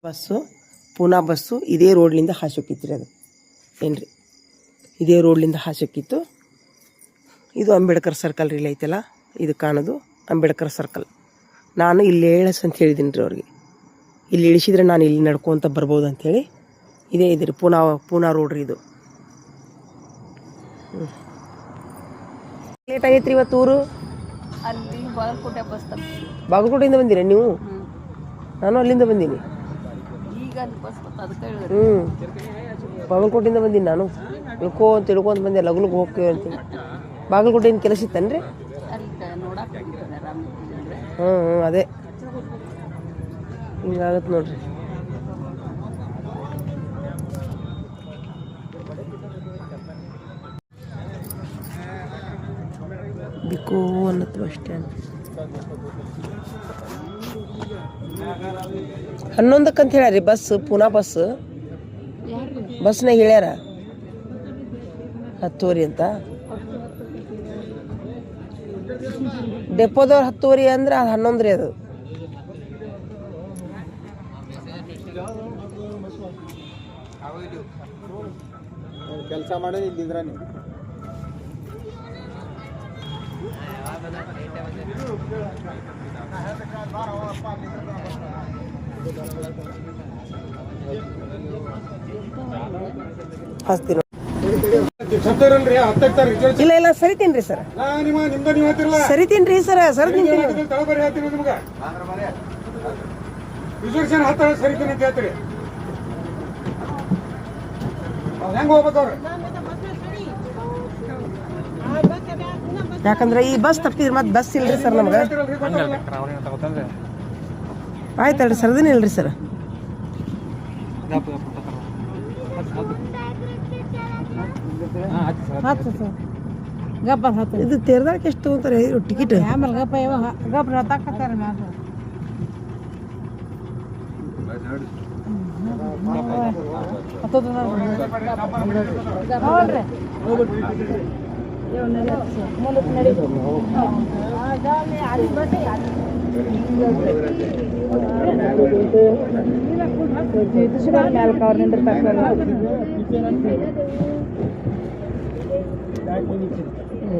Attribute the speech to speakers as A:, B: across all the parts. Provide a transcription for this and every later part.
A: Bus Poona bus ಇದೇ ರೋಡ್ಲಿಂದ ಹಾಸೋಕಿತ್ತು ರೀ. ಅದು ಏನು ರೀ ಇದೇ ರೋಡ್ಲಿಂದ ಹಾಸೋಕಿತ್ತು. ಇದು ಅಂಬೇಡ್ಕರ್ ಸರ್ಕಲ್ ರೀ, ಇಲ್ಲಿ ಐತಲ್ಲ ಇದು ಕಾಣೋದು ಅಂಬೇಡ್ಕರ್ ಸರ್ಕಲ್. ನಾನು ಇಲ್ಲಿ ಇಳಿಸ್ ಅಂತ ಹೇಳಿದ್ದೀನಿ ರೀ ಅವ್ರಿಗೆ. ಇಲ್ಲಿ ಇಳಿಸಿದ್ರೆ ನಾನು ಇಲ್ಲಿ ನಡ್ಕೊತ ಬರ್ಬೋದು ಅಂಥೇಳಿ ಇದೇ ಇದೆ ರೀ ಪೂನಾ ರೋಡ್ ರೀ ಇದು. ಲೇಟ್ ಆಗೈತೆ ರೀ ಇವತ್ತು ಊರು.
B: ಅಲ್ಲಿ ಬಾಗಲಕೋಟೆ ಬಸ್
A: ಬಾಗಲಕೋಟೆಯಿಂದ ಬಂದಿರಿ ನೀವು? ನಾನು ಅಲ್ಲಿಂದ ಬಂದೀನಿ.
B: ಈಗ ಅಲ್ಲಿ ಬಸ್ ಅದಕ್ಕೆ
A: ಬಾಗಲಕೋಟೆಯಿಂದ ಬಂದೀನಿ ನಾನು. ತಿಳ್ಕೊಂತ ಬಂದೆ ಲಗ್ನಕ್ಕೆ ಹೋಗ್ತೇವೆ ಅಂತೀನಿ. ಬಾಗಲಕೋಟೆಯಿಂದ ಕೆಲಸ ಇತ್ತನ್ರಿ? ಅದೇ ಹಿಂಗಾಗತ್ತೆ ನೋಡ್ರಿ. ಬಿಕೋ ಅನ್ನತ್ ಬಸ್ ಸ್ಟ್ಯಾಂಡ್ 11 ಅಂತ ಹೇಳ್ಯಾರಿ ಬಸ್. ಪೂನಾ ಬಸ್ನಾಗ ಹೇಳ್ಯಾರ 10 ಅಂತ. ಡೆಪೋದವ್ರು 10 ಅಂದ್ರೆ ಅದು 11 ರೀ. ಅದು
C: ಕೆಲಸ ಮಾಡೋದು ಇಲ್ಲಿಂದ್ರ ನೀವು.
A: ಹಸ್ತೀನಿ.
C: ಇಲ್ಲ
A: ಸರಿತೀನಿ ರೀ ಸರ್. ಸರಿತೀನಿ ರೀ ಸರ್. ಯಾಕಂದ್ರೆ ಈ ಬಸ್ ತಪ್ಪಿದ್ರೆ ಮತ್ತೆ ಬಸ್ ಇಲ್ರಿ ಸರ್ ನಮ್ಗೆ. ಆಯ್ತಲ್ರಿ ಸರ್, ಅದನ್ನ ಇಲ್ರಿ ಸರ್. ಇದು ತೆರೆದಾಕ ಎಷ್ಟು ತಗೋತಾರೆ ಟಿಕೆಟ್?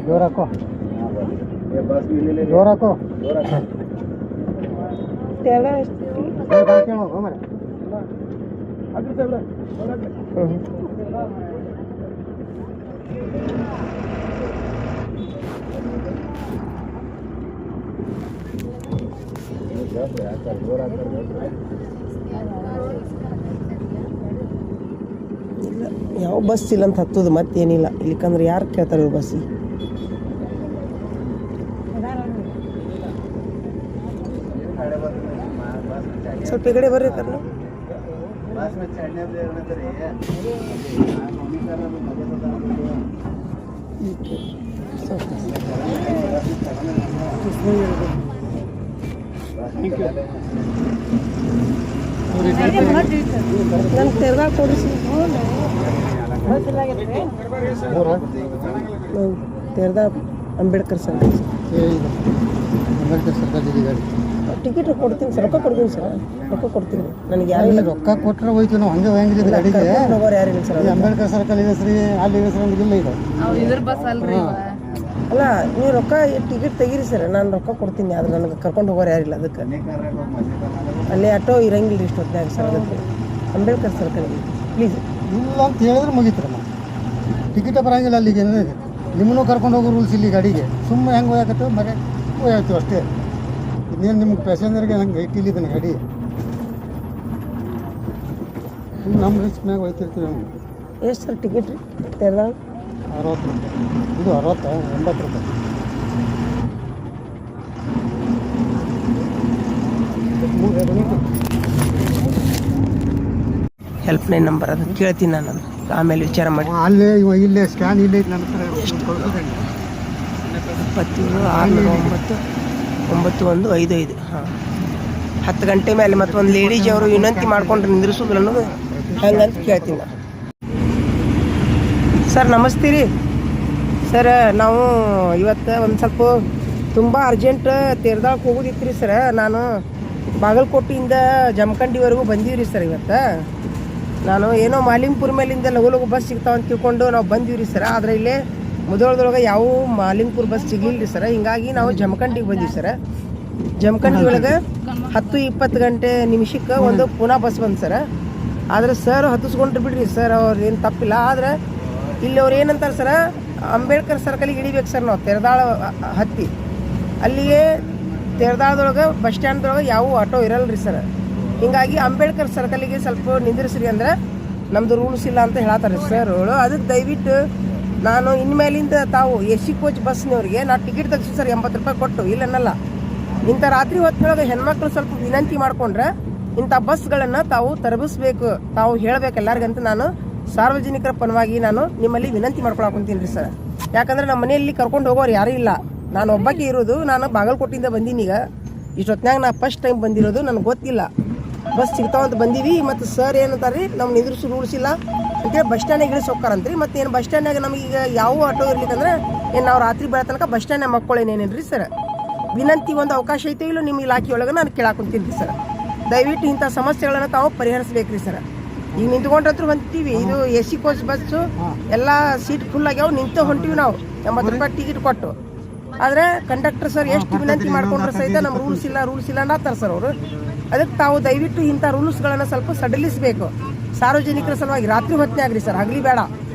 C: ಜೋರಾಕೋ ಜೋರಾಕೋ
A: ಯಾವ ಬಸ್ ಇಲ್ಲ ಅಂತ ಹತ್ತೋದು ಮತ್ತೇನಿಲ್ಲ. ಇಲ್ಲಿಕಂದ್ರೆ ಯಾರು ಕೇಳ್ತಾರೆ ಬಸ್? ಸ್ವಲ್ಪ ಈ ಕಡೆ ಬರ್ರಿ ಕರ್ನ. ನನ್ನ ತೆರೆದಾಗ ಕೊಡಿಸಿ. ತೆರೆದಾಗ ಅಂಬೇಡ್ಕರ್ ಸರ್ಕಲ್. ಟಿಕೆಟ್ ಕೊಡ್ತೀನಿ ಸರ್, ರೊಕ್ಕ ಕೊಡ್ತೀನಿ ಸರ್. ರೊಕ್ಕ ಕೊಡ್ತೀನಿ. ನನಗೆ ಯಾರಿಲ್ಲ.
C: ರೊಕ್ಕ ಕೊಟ್ಟರೆ ಹೋಯ್ತು ನಾವು ಹಂಗೆ ಹೋಗಿದ್ದೀವಿ ಗಾಡಿಗೆ.
A: ಹೋಗೋರು ಯಾರಿಲ್ಲ ಸರ್.
C: ಅಂಬೇಡ್ಕರ್ ಸರ್ಕಲ್ ಇದೆ ಸರಿ, ಅಲ್ಲಿ ಇದೆ ಸರ್ ಇಲ್ಲ. ಇದು
B: ಇದ್ರ ಬಸ್ ಅಲ್ರಿ.
A: ಅಲ್ಲ ನೀವು ರೊಕ್ಕ ಟಿಕೆಟ್ ತೆಗೀರಿ ಸರ್, ನಾನು ರೊಕ್ಕ ಕೊಡ್ತೀನಿ. ಆದ್ರೆ ನನಗೆ ಕರ್ಕೊಂಡು ಹೋಗೋರು ಯಾರಿಲ್ಲ. ಅದಕ್ಕೆ ಅಲ್ಲೇ ಆಟೋ ಇರಂಗಿಲ್ಲ ರೀ ಇಷ್ಟೊತ್ತಾಗ ಸರ್. ಅದಕ್ಕೆ ಅಂಬೇಡ್ಕರ್ ಸರ್ಕಲ್ಗೆ ಪ್ಲೀಸ್.
C: ಇಲ್ಲ ಅಂತ ಹೇಳಿದ್ರೆ ಮುಗೀತ್ರಮ್ಮ. ಟಿಕೆಟೇ ಬರೋಂಗಿಲ್ಲ ಅಲ್ಲಿಗೆ. ನಿಮ್ಮನ್ನು ಕರ್ಕೊಂಡು ಹೋಗೋ ರೂಲ್ಸ್ ಇಲ್ಲಿ ಗಾಡಿಗೆ. ಸುಮ್ಮನೆ ಹೆಂಗೆ ಹೋಗತ್ತೆ ಮರೆ ಹೋಗ್ತೀವಿ ಅಷ್ಟೇ. ಇನ್ನೇನು ನಿಮ್ಗೆ ಪ್ಯಾಸೆಂಜರ್ಗೆ ಹಂಗೆ ಇಟ್ಟಿಲ್ಲಿದ್ದಾನೆ ಗಾಡಿ. ನಮ್ಮ ರಿಸ್ಕ್ ಮ್ಯಾಗ ಹೋಗ್ತಿರ್ತೀವಿ ನಾವು.
A: ಎಷ್ಟು ಸರ್ ಟಿಕೆಟ್ ರೀ ತೆರೆದಾಗ?
C: 60 ರೂಪಾಯಿ. ಇದು 60, 80 ರೂಪಾಯಿ.
A: ಹೆಲ್ಪ್ಲೈನ್ ನಂಬರ್ ಅದು ಕೇಳ್ತೀನಿ ನಾನು. ಆಮೇಲೆ ವಿಚಾರ ಮಾಡಿ.
C: ಅಲ್ಲೇ ಇಲ್ಲೇ ಸ್ಕ್ಯಾನ್ ಇಲ್ಲೇ ಐತೆ ನನ್ನ ಹತ್ರ.
A: 27-6-9-9-1-5-5. ಹಾಂ, 10 ಗಂಟೆ ಮೇಲೆ ಮತ್ತೊಂದು ಲೇಡೀಸ್ ಅವರು ವಿನಂತಿ ಮಾಡ್ಕೊಂಡ್ರೆ ನಿಂದ್ರಿಸೋದಿಲ್ಲ ಅನ್ನೋದು ಹೆಂಗಂತ ಕೇಳ್ತೀನಿ ನಾನು. ಸರ್ ನಮಸ್ತೆ ರೀ ಸರ್. ನಾವು ಇವತ್ತು ಒಂದು ಸ್ವಲ್ಪ ತುಂಬ ಅರ್ಜೆಂಟ್ ತೀರ್ದಾಳಕ್ಕೆ ಹೋಗೋದಿತ್ತು ರೀ ಸರ. ನಾನು ಬಾಗಲಕೋಟೆಯಿಂದ ಜಮಖಂಡಿವರೆಗೂ ಬಂದೀವ್ರಿ ಸರ್ ಇವತ್ತು. ನಾನು ಏನೋ ಮಾಲಿಂಗ್ಪುರ ಮೇಲಿಂದ ಲಘು ಲಘು ಬಸ್ ಸಿಗ್ತಾವ ಅಂತ ತಿಳ್ಕೊಂಡು ನಾವು ಬಂದೀವ್ರಿ ಸರ್. ಆದರೆ ಇಲ್ಲೇ ಮುಧೋಳದೊಳಗೆ ಯಾವ ಮಾಲಿಂಗ್ಪುರ ಬಸ್ ಸಿಗಲಿಲ್ಲ ರೀ ಸರ್. ಹಿಂಗಾಗಿ ನಾವು ಜಮಖಂಡಿಗೆ ಬಂದೀವಿ ಸರ್. ಜಮಖಂಡಿ ಒಳಗೆ 10-20 ಗಂಟೆ ನಿಮಿಷಕ್ಕೆ ಒಂದು ಪುನಃ ಬಸ್ ಬಂದು ಸರ್. ಆದರೆ ಸರ್ ಹತ್ತಿಸ್ಕೊಂಡ್ರು ಬಿಡ್ರಿ ಸರ್, ಅವ್ರು ಏನು ತಪ್ಪಿಲ್ಲ. ಆದರೆ ಇಲ್ಲಿ ಅವ್ರು ಏನಂತಾರೆ ಸರ್, ಅಂಬೇಡ್ಕರ್ ಸರ್ಕಲಿಗೆ ಇಳಿಬೇಕು ಸರ್ ನಾವು ತೆರದಾಳ ಹತ್ತಿ. ಅಲ್ಲಿಗೆ ತೆರದಾಳದೊಳಗೆ ಬಸ್ ಸ್ಟ್ಯಾಂಡ್ದೊಳಗೆ ಯಾವ ಆಟೋ ಇರಲ್ಲ ರೀ ಸರ್. ಹಿಂಗಾಗಿ ಅಂಬೇಡ್ಕರ್ ಸರ್ಕಲಿಗೆ ಸ್ವಲ್ಪ ನಿಂದಿರಿಸ್ರಿ ಅಂದ್ರೆ ನಮ್ಮದು ರೂಲ್ಸ್ ಇಲ್ಲ ಅಂತ ಹೇಳ್ತಾರೆ ಸರ್ಗಳು. ಅದಕ್ಕೆ ದಯವಿಟ್ಟು ನಾನು ಇನ್ಮೇಲಿಂದ ತಾವು AC ಕೋಚ್ ಬಸ್ನವ್ರಿಗೆ ನಾವು ಟಿಕೆಟ್ ತೆಗ್ಸಿ ಸರ್ 80 ರೂಪಾಯಿ ಕೊಟ್ಟು, ಇಲ್ಲನ್ನಲ್ಲ. ಇಂಥ ರಾತ್ರಿ ಹೊತ್ತಿನೊಳಗೆ ಹೆಣ್ಮಕ್ಳು ಸ್ವಲ್ಪ ವಿನಂತಿ ಮಾಡಿಕೊಂಡ್ರೆ ಇಂಥ ಬಸ್ಗಳನ್ನು ತಾವು ತರಬಿಸ್ಬೇಕು, ತಾವು ಹೇಳಬೇಕು ಎಲ್ಲರಿಗಂತ ನಾನು ಸಾರ್ವಜನಿಕರ ಪರವಾಗಿ ನಾನು ನಿಮ್ಮಲ್ಲಿ ವಿನಂತಿ ಮಾಡ್ಕೊಳಕೊಂತೀನಿ ರೀ ಸರ್. ಯಾಕಂದ್ರೆ ನಮ್ಮ ಮನೆಯಲ್ಲಿ ಕರ್ಕೊಂಡು ಹೋಗೋರು ಯಾರೂ ಇಲ್ಲ, ನಾನು ಒಬ್ಬಾಕೆ ಇರೋದು. ನಾನು ಬಾಗಲಕೋಟೆಯಿಂದ ಬಂದೀನಿ. ಈಗ ಇಷ್ಟೊತ್ತಿನಾಗ ನಾ ಫಸ್ಟ್ ಟೈಮ್ ಬಂದಿರೋದು, ನನಗೆ ಗೊತ್ತಿಲ್ಲ ಬಸ್ ಸಿಗ್ತಾವಂತ ಬಂದೀವಿ. ಮತ್ತು ಸರ್ ಏನಂತಾರೆ ರೀ, ನಮ್ಮ ನಿಂದ್ರಿಸಿ ರೂಲ್ಸ್ ಇಲ್ಲ ಅಂತೇಳಿ ಬಸ್ ಸ್ಟ್ಯಾಂಡಿಗೆ ಇಳಿಸಿ ಹೋಗ್ತಾರಂತ್ರಿ. ಮತ್ತು ಏನು ಬಸ್ ಸ್ಟ್ಯಾಂಡ್ನಾಗ ನಮಗೀಗ ಯಾವ ಆಟೋ ಇರ್ಲಿಕ್ಕಂದ್ರೆ ಏನು ನಾವು ರಾತ್ರಿ ಬೆಳೆ ತನಕ ಬಸ್ ಸ್ಟ್ಯಾಂಡ್ನಾಗ ಮಕ್ಕಳೇನೇನೇನು ರೀ ಸರ್. ವಿನಂತಿ ಒಂದು ಅವಕಾಶ ಐತೆ ಇಲ್ಲ ನಿಮ್ಮ ಇಲಾಖೆಯೊಳಗೆ ನಾನು ಕೇಳಾಕೊಂತೀನಿ ರೀ ಸರ್. ದಯವಿಟ್ಟು ಇಂಥ ಸಮಸ್ಯೆಗಳನ್ನು ತಾವು ಪರಿಹರಿಸ್ಬೇಕು ರೀ ಸರ್. ಈಗ ನಿಂತ್ಕೊಂಡ್ರಂತೂ ಹೊಂತೀವಿ, ಇದು AC ಕೋಚ್ ಬಸ್ಸು ಎಲ್ಲ ಸೀಟ್ ಫುಲ್ ಆಗ್ಯಾವ, ನಿಂತು ಹೊಂಟಿವಿ ನಾವು 80 ರೂಪಾಯಿ ಟಿಕೆಟ್ ಕೊಟ್ಟು. ಆದರೆ ಕಂಡಕ್ಟರ್ ಸರ್ ಎಷ್ಟು ವಿನಂತಿ ಮಾಡ್ಕೊಂಡ್ರೆ ಸಹಿತ ನಮ್ಮ ರೂಲ್ಸ್ ಇಲ್ಲ ಅನ್ನತ್ತಾರೆ ಸರ್ ಅವರು. ಅದಕ್ಕೆ ತಾವು ದಯವಿಟ್ಟು ಇಂಥ ರೂಲ್ಸ್ಗಳನ್ನು ಸ್ವಲ್ಪ ಸಡಿಲಿಸಬೇಕು ಸಾರ್ವಜನಿಕರ ಸಲುವಾಗಿ. ರಾತ್ರಿ ಹೊತ್ತೇ ಆಗ್ರಿ ಸರ್, ಹಗಲಿ ಬೇಡ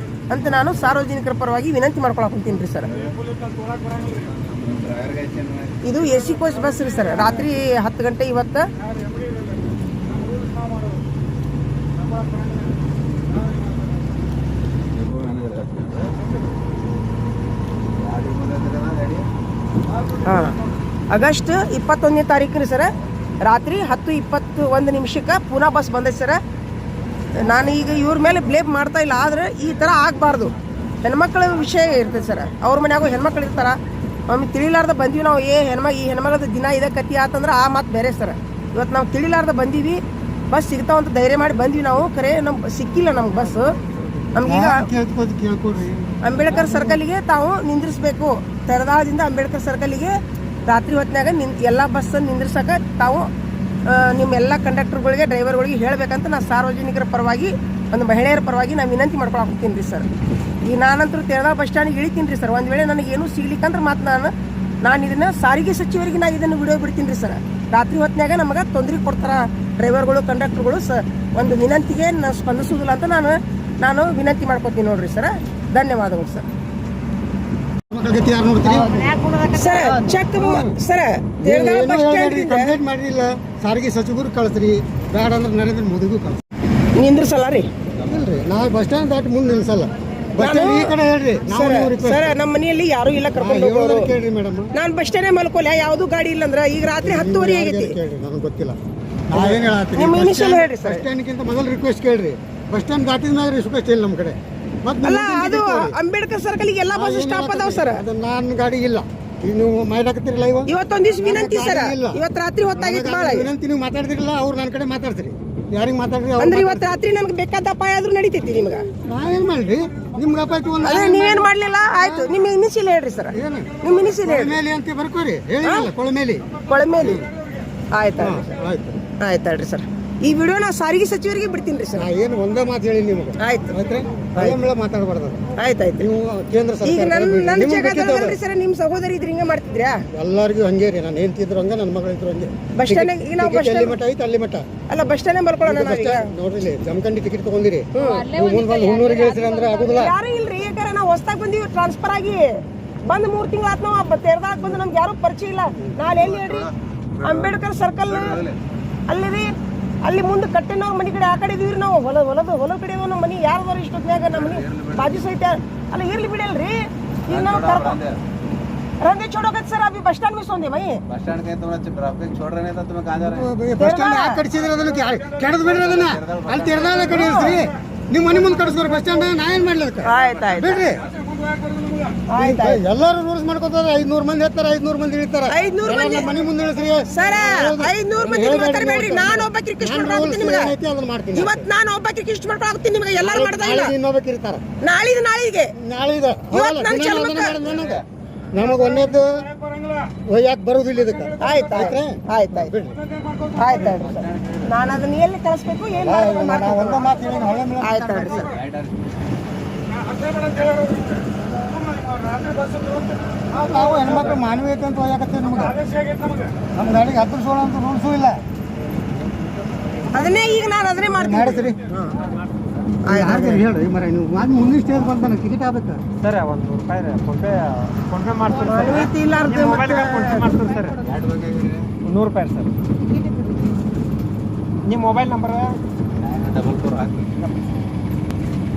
A: ಅಂತ ನಾನು ಸಾರ್ವಜನಿಕರ ಪರವಾಗಿ ವಿನಂತಿ ಮಾಡ್ಕೊಳಕೊಂತೀನಿ ರೀ ಸರ್. ಇದು AC ಕೋಚ್ ಬಸ್ ರೀ ಸರ್. ರಾತ್ರಿ 10 ಗಂಟೆ ಇವತ್ತು. ಹಾಂ, ಆಗಸ್ಟ್ 21ನೇ ತಾರೀಕು ರೀ ಸರ್. ರಾತ್ರಿ 10:21 ನಿಮಿಷಕ್ಕೆ ಪುನಃ ಬಸ್ ಬಂದೈತೆ ಸರ್. ನಾನು ಈಗ ಇವ್ರ ಮೇಲೆ ಬ್ಲೇಮ್ ಮಾಡ್ತಾ ಇಲ್ಲ, ಆದರೆ ಈ ಥರ ಆಗಬಾರ್ದು. ಹೆಣ್ಮಕ್ಳ ವಿಷಯ ಇರ್ತದೆ ಸರ್. ಅವ್ರ ಮನ್ಯಾಗೂ ಹೆಣ್ಮಕ್ಳು ಇರ್ತಾರೆ, ನಮಗೆ ತಿಳಿಲಾರ್ದ ಬಂದೀವಿ ನಾವು. ಈ ಹೆಣ್ಮಗಳದ ದಿನ ಇದೆ ಕತ್ತಿ ಆತಂದ್ರೆ ಆ ಮಾತು ಬೇರೆ ಸರ್. ಇವತ್ತು ನಾವು ತಿಳಿಲಾರ್ದ ಬಂದೀವಿ, ಬಸ್ ಸಿಗ್ತಾವಂತ ಧೈರ್ಯ ಮಾಡಿ ಬಂದ್ವಿ ನಾವು. ಖರೆ ನಮ್ಗೆ ಸಿಕ್ಕಿಲ್ಲ ನಮ್ಗೆ ಬಸ್. ನಮಗೀಗ ಅಂಬೇಡ್ಕರ್ ಸರ್ಕಲಿಗೆ ತಾವು ನಿಂದ್ರಿಸ್ಬೇಕು. ತೆರದಾಳದಿಂದ ಅಂಬೇಡ್ಕರ್ ಸರ್ಕಲಿಗೆ ರಾತ್ರಿ ಹೊತ್ತಿನಾಗ ಎಲ್ಲ ಬಸ್ ನಿಂದ್ರಿಸಕ್ಕೆ ತಾವು ನಿಮ್ಮೆಲ್ಲ ಕಂಡಕ್ಟರ್ಗಳಿಗೆ ಡ್ರೈವರ್ಗಳಿಗೆ ಹೇಳಬೇಕಂತ ನಾನು ಸಾರ್ವಜನಿಕರ ಪರವಾಗಿ, ಒಂದು ಮಹಿಳೆಯರ ಪರವಾಗಿ ನಾನು ವಿನಂತಿ ಮಾಡ್ಕೊಳಕ್ತೀನಿ ರೀ ಸರ್. ಈಗ ನಾನಂತರೂ ತೆರದಾಳ ಬಸ್ ಸ್ಟ್ಯಾಂಡಿಗೆ ಇಳಿತೀನಿ ರೀ ಸರ್. ಒಂದು ವೇಳೆ ನನಗೇನು ಸಿಗ್ಲಿಕ್ಕಂದ್ರೆ ಮಾತು ನಾನು ಇದನ್ನು ಸಾರಿಗೆ ಸಚಿವರಿಗೆ ನಾನು ಇದನ್ನು ವಿಡಿಯೋ ಬಿಡ್ತೀನಿ ರೀ ಸರ್. ರಾತ್ರಿ ಹೊತ್ತಿನಾಗ ನಮಗೆ ತೊಂದರೆ ಕೊಡ್ತಾರೆ ಡ್ರೈವರ್ಗಳು ಕಂಡಕ್ಟರ್ಗಳು ಒಂದು ವಿನಂತಿಗೆ ನಾನು ಸ್ಪಂದಿಸೋದಿಲ್ಲ ಅಂತ ನಾನು ವಿನಂತಿ ಮಾಡ್ಕೊತೀನಿ ನೋಡ್ರಿ ಸರ್. ಧನ್ಯವಾದಗಳು sir. Sir check sir,
C: complaint ಮಾಡಿಲ್ಲ ಸಾರಿಗೆ ಸಚಿವರು ಕಳಿಸ್ರಿ, ಬೇಡ ಅಂದ್ರೆ ನರೇಂದ್ರ ಮೋದಿಗೂ ಕಳಿಸ್ರಿ.
A: ನಿಂದ್ರಿಸಲ್ಲ ರೀ?
C: ಇಲ್ರಿ, ನಾವು ಬಸ್ ಸ್ಟ್ಯಾಂಡ್ ದಾಟಿ ಮುಂದೆ ನಿಲ್ಸಲ್ಲ. ಬಸ್ ಸ್ಟ್ಯಾಂಡ್ ಈ ಕಡೆ ಹೇಳ್ರಿ.
A: ಸರ್ ನಮ್ಮ ಮನೆಯಲ್ಲಿ ಯಾರು ಇಲ್ಲ ಕರ್ಕೊಂಡು ಹೋಗೋರು.
C: ಕೇಳ್ರಿ ಮೇಡಮ್,
A: ನಾನು ಬಸ್ ಸ್ಟ್ಯಾಂಡ್ ಮಲ್ಕೋಲ್ಲ, ಯಾವ್ದು ಗಾಡಿ ಇಲ್ಲ ಅಂದ್ರೆ ಈಗ ರಾತ್ರಿ 10:30 ಆಗೈತಿ.
C: ಕೇಳ್ರಿ, ನನಗೆ ಗೊತ್ತಿಲ್ಲ. ನಾವೇನು ಹೇಳತ್ತೀನಿ,
A: ನಿಮ್ಮ ಇನಿಷಿಯಲ್ ಹೇಳ್ರಿ ಸರ್.
C: ಬಸ್ ಸ್ಟ್ಯಾಂಡ್ಗಿಂತ ಮೊದಲು ರಿಕ್ವೆಸ್ಟ್ ಕೇಳ್ರಿ. ಬಸ್ ಸ್ಟ್ಯಾಂಡ್ ದಾಟಿದ ಮ್ಯಾಗ ರಿಕ್ವೆಸ್ಟ್ ಇಲ್ಲ ನಮ್ಮ ಕಡೆ.
A: ಅಲ್ಲ, ಅದು ಅಂಬೇಡ್ಕರ್ ಸರ್ಕಲ್ಗೆ ಎಲ್ಲ ಬಸ್ ಸ್ಟಾಪ್ ಅದಾವ ಸರ್.
C: ಅದು ನನ್ನ ಗಾಡಿ ಇಲ್ಲ. ಈಗ ನೀವು ಮಾಡಾಕತ್ತೀರಲ್ಲ
A: ಇವತ್ತೊಂದ್ ದಿವ್ಸ ವಿನಂತಿ ಸರ್. ಇವತ್ತು ರಾತ್ರಿ ಹೊತ್ತಾಗಿತ್ತು ಭಾಳ
C: ವಿನಂತಿ. ನೀವು ಮಾತಾಡ್ತಿರಲ್ಲ, ಅವ್ರು ನನ್ನ ಕಡೆ ಮಾತಾಡ್ತೀರಿ. ಯಾರಿಗೆ ಮಾತಾಡ್ರಿ
A: ಅಂದ್ರೆ ಇವತ್ತು ರಾತ್ರಿ ನಮ್ಗೆ ಬೇಕಾದ ಅಪಾಯ ಆದ್ರೂ ನಡೀತೈತಿ ನಿಮ್ಗೆ.
C: ನಾವೇನ್ ಮಾಡ್ರಿ, ನಿಮ್ಗೆ ಅಪಾಯ
A: ಅದೇ ನೀವೇನ್ ಮಾಡ್ಲಿಲ್ಲ, ಆಯ್ತು. ನಿಮ್ಮ ಇನಿಷಿಯಲ್ ಹೇಳ್ರಿ ಸರ್. ನಿಮ್ಮ ಇನಿಷಿಯಲ್ ಹೇಳಿ.
C: ಕೊಳಮೇಲಿ ಅಂತ ಬರ್ಕೋರಿ, ಹೇಳಿಲ್ಲ ಕೊಳಮೇಲಿ.
A: ಕೊಳಮೇಲಿ ಆಯ್ತು
C: ಆಯ್ತು
A: ಆಯ್ತು ಹೇಳ್ರಿ ಸರ್. ಈ ವಿಡಿಯೋ ನಾ ಸಾರಿಗೆ ಸಚಿವರಿಗೆ ಬಿಡ್ತೀನಿ ರೀ ಸರ್.
C: ಏನು ಒಂದೇ ಮಾತು ಹೇಳಿ ನಿಮ್ಗೆ.
A: ಆಯ್ತು
C: ಆಯ್ತು, ಮಾತಾಡಬಾರ್ದು.
A: ಆಯ್ತು
C: ನೀವು ಕೇಂದ್ರ
A: ಈಗ ನನ್ನ
C: ಸರ್ಕಾರ
A: ಜಗತ್ತಲ್ಲಿ ಸರ್ ನಿಮ್ಮ ಸಹೋದರಿ ಇದ್ರೆ ಹಿಂಗೆ ಮಾಡ್ತಿದ್ರಾ?
C: ಎಲ್ಲರಿಗೂ ಹಂಗೆ ರೀ. ನಾನು ಹೇಳ್ತಿದ್ರು ಹಂಗೆ, ನನ್ನ ಮಗಳಿದ್ರು ಹಂಗೆ.
A: ಬಸ್ ಸ್ಟ್ಯಾಂಡ್ ಈಗ ನಾವು ಬಸ್
C: ಎಲ್ಲಿ ಮಟ್ಟ ಐತೆ ಅಲ್ಲಿ ಮಟ್ಟ
A: ಅಲ್ಲ, ಬಸ್ ಸ್ಟ್ಯಾಂಡ್ ಮಲ್ಕೊಳ್ಳೋಣ ನಾವೀಗ.
C: ನೋಡ್ರಿ, ಇಲ್ಲಿ ಜಮಖಂಡಿ ಟಿಕೆಟ್ ತಗೊಂಡಿರಿ, ನೀವು ಮುಂದೆ ಬಂದು ಹುಣ್ಣೂರಿಗೆ ಇಳಿಸ್ರಿ ಅಂದ್ರೆ ಆಗುದಿಲ್ಲ.
A: ಯಾರು ಇಲ್ರಿ, ಯಾಕಂದ್ರೆ ನಾವು ಹೊಸ್ದಾಗಿ ಬಂದೀವಿ ಟ್ರಾನ್ಸ್ಫರ್ ಆಗಿ. ಬಂದು 3 ತಿಂಗಳು ಆತ್ ನಾವು ತೆರೆದಾಕ್ ಬಂದು ನಮ್ಗೆ ಯಾರು ಪರಿಚಯ ಇಲ್ಲ. ನಾಳೆ ಎಲ್ಲಿ ಹೇಳ್ರಿ, ಅಂಬೇಡ್ಕರ್ ಸರ್ಕಲ್ ಅಲ್ಲಿ ಅಲ್ಲಿ ಮುಂದೆ ಕಟ್ಟಿನವ್ರ ಮನೆ ಕಡೆ ಆ ಕಡೆ ಇದೀವಿ ನಾವು. ಹೊಲ ಕಡೆ ನಮ್ಮ ಮನೆ ಯಾರ್ದಾರ ಇಷ್ಟೊತ್ತಿನಾಗ ನಮ್ಮ ಮನೆ ಬಾಜು ಸಹಿತ ಅಲ್ಲ ಇರ್ಲಿ ಬಿಡಲ್ರಿ. ಈಗ ನಾವು रंगे छोड़ो कत सर अभी बस स्टैंड में सोंदे भाई
D: बस स्टैंड के तुम ट्रैफिक छोड़ रहे तो तुम्हें कहां जा रहे
C: हो बस स्टैंड ಯಾಕೆ ಕಡಿಸಿದ್ರೆ ಅದನ್ನ ಕೆಡದು ಬಿಡ್ರಿ ಅದನ್ನ ಅಲ್ಲಿ ತೆರದಾಳ ಕಡಿಸ್ರಿ ನಿಮ್ಮ ಮನೆ ಮುಂದೆ ಕಡಿಸ್ತಾರೆ ಬಸ್ ಸ್ಟ್ಯಾಂಡ್ ನಾ ಏನು ಮಾಡ್ಲಿ ಅದಕ್ಕೆ
A: ಆಯ್ತು
C: ಬಿಡ್ರಿ ಆಯ್ತು ಎಲ್ಲರೂ ರೂಲ್ಸ್ ಮಾಡ್ಕೊತಾರೆ 500 ಮಂದಿ ಇರ್ತಾರೆ 500 ಮಂದಿ ಇರ್ತಾರೆ
A: 500 ಮಂದಿ
C: ಮನೆ ಮುಂದೆ ಇಳಿಸ್ರಿ
A: ಸರ್ 500 ಮಂದಿ ಮಾತಾಡಬೇಡ್ರಿ ನಾನು ಒಬ್ಬ ರಿಕ್ವೆಸ್ಟ್ ಮಾಡ್ತೀನಿ ನಿಮಗೆ
C: ಅದನ್ನ ಮಾಡ್ತೀನಿ
A: ಇವತ್ತು ನಾನು ಒಬ್ಬ ರಿಕ್ವೆಸ್ಟ್ ಮಾಡ್ತೀನಿ ನಿಮಗೆ ಎಲ್ಲರೂ ಮಾಡ್ತಾ ಇಲ್ಲ
C: ಇನ್ನೊಬ್ಬಕ್ಕೆ ಇರ್ತಾರೆ
A: ನಾಳಿಗೆ
C: ಇವತ್ತು ನನ್ನ ಚಲಮಕ್ಕ ನಮಗೆ ಒಂದೇದು ಯಾಕೆ ಬರೋದಿಲ್ಲ ಇದಕ್ಕೆ
A: ಆಯ್ತು ಆಯ್ತು ಆಯ್ತು ಆಯ್ತು ಆಯ್ತು ಆಯ್ತು ಸರ್ ನಾನು ಅದನ್ನ ಎಲ್ಲಿ ಕಳಿಸ್ಬೇಕು ಏನು
C: ಒಂದು ಮಾತು ಹೇಳಿ ಹೊಳೆ ಮೇಲೆ
A: ಆಯ್ತು ಆಯ್ತು ಸರ್
C: ನಾವು ಹೆಣ್ಮಕ್ಳು ಮಾನವೀಯತೆ ಅಂತ ಹೋಗಕತ್ತೀವಿ ನಮ್ಗೆ ನಮ್ಮ ಗಾಡಿಗೆ ಹತ್ತಿಸೋಣ ಅಂತ ರೂಲ್ಸೂ ಇಲ್ಲ
A: ಅದನ್ನೇ ಈಗ ನಾನು ಅದನ್ನೇ ಮಾಡ್ತೀನಿ
C: ಮಾಡಿದ್ರಿ ಹೇಳ್ರಿ ಮರ ನೀವು ಮಾಡಿ ಮುಂದಿನ ಸ್ಟೇಜ್ ಬಂತಾನೆ ಟಿಕೆಟ್ ಆಗ್ಬೇಕು
E: ಸರ್ ಒಂದು ₹100 ಫೋನ್ಪೇ ಮಾಡ್ತೀನಿ
A: ಮಾನವೀಯತೆ ಇಲ್ಲಾರ್ದೆ
E: ಮೊಬೈಲ್ಗೆ ಫೋನ್ಪೇ ಮಾಡ್ತೀನಿ ಸರ್ ₹100 ಸರ್ ನಿಮ್ಮ ಮೊಬೈಲ್ ನಂಬರ್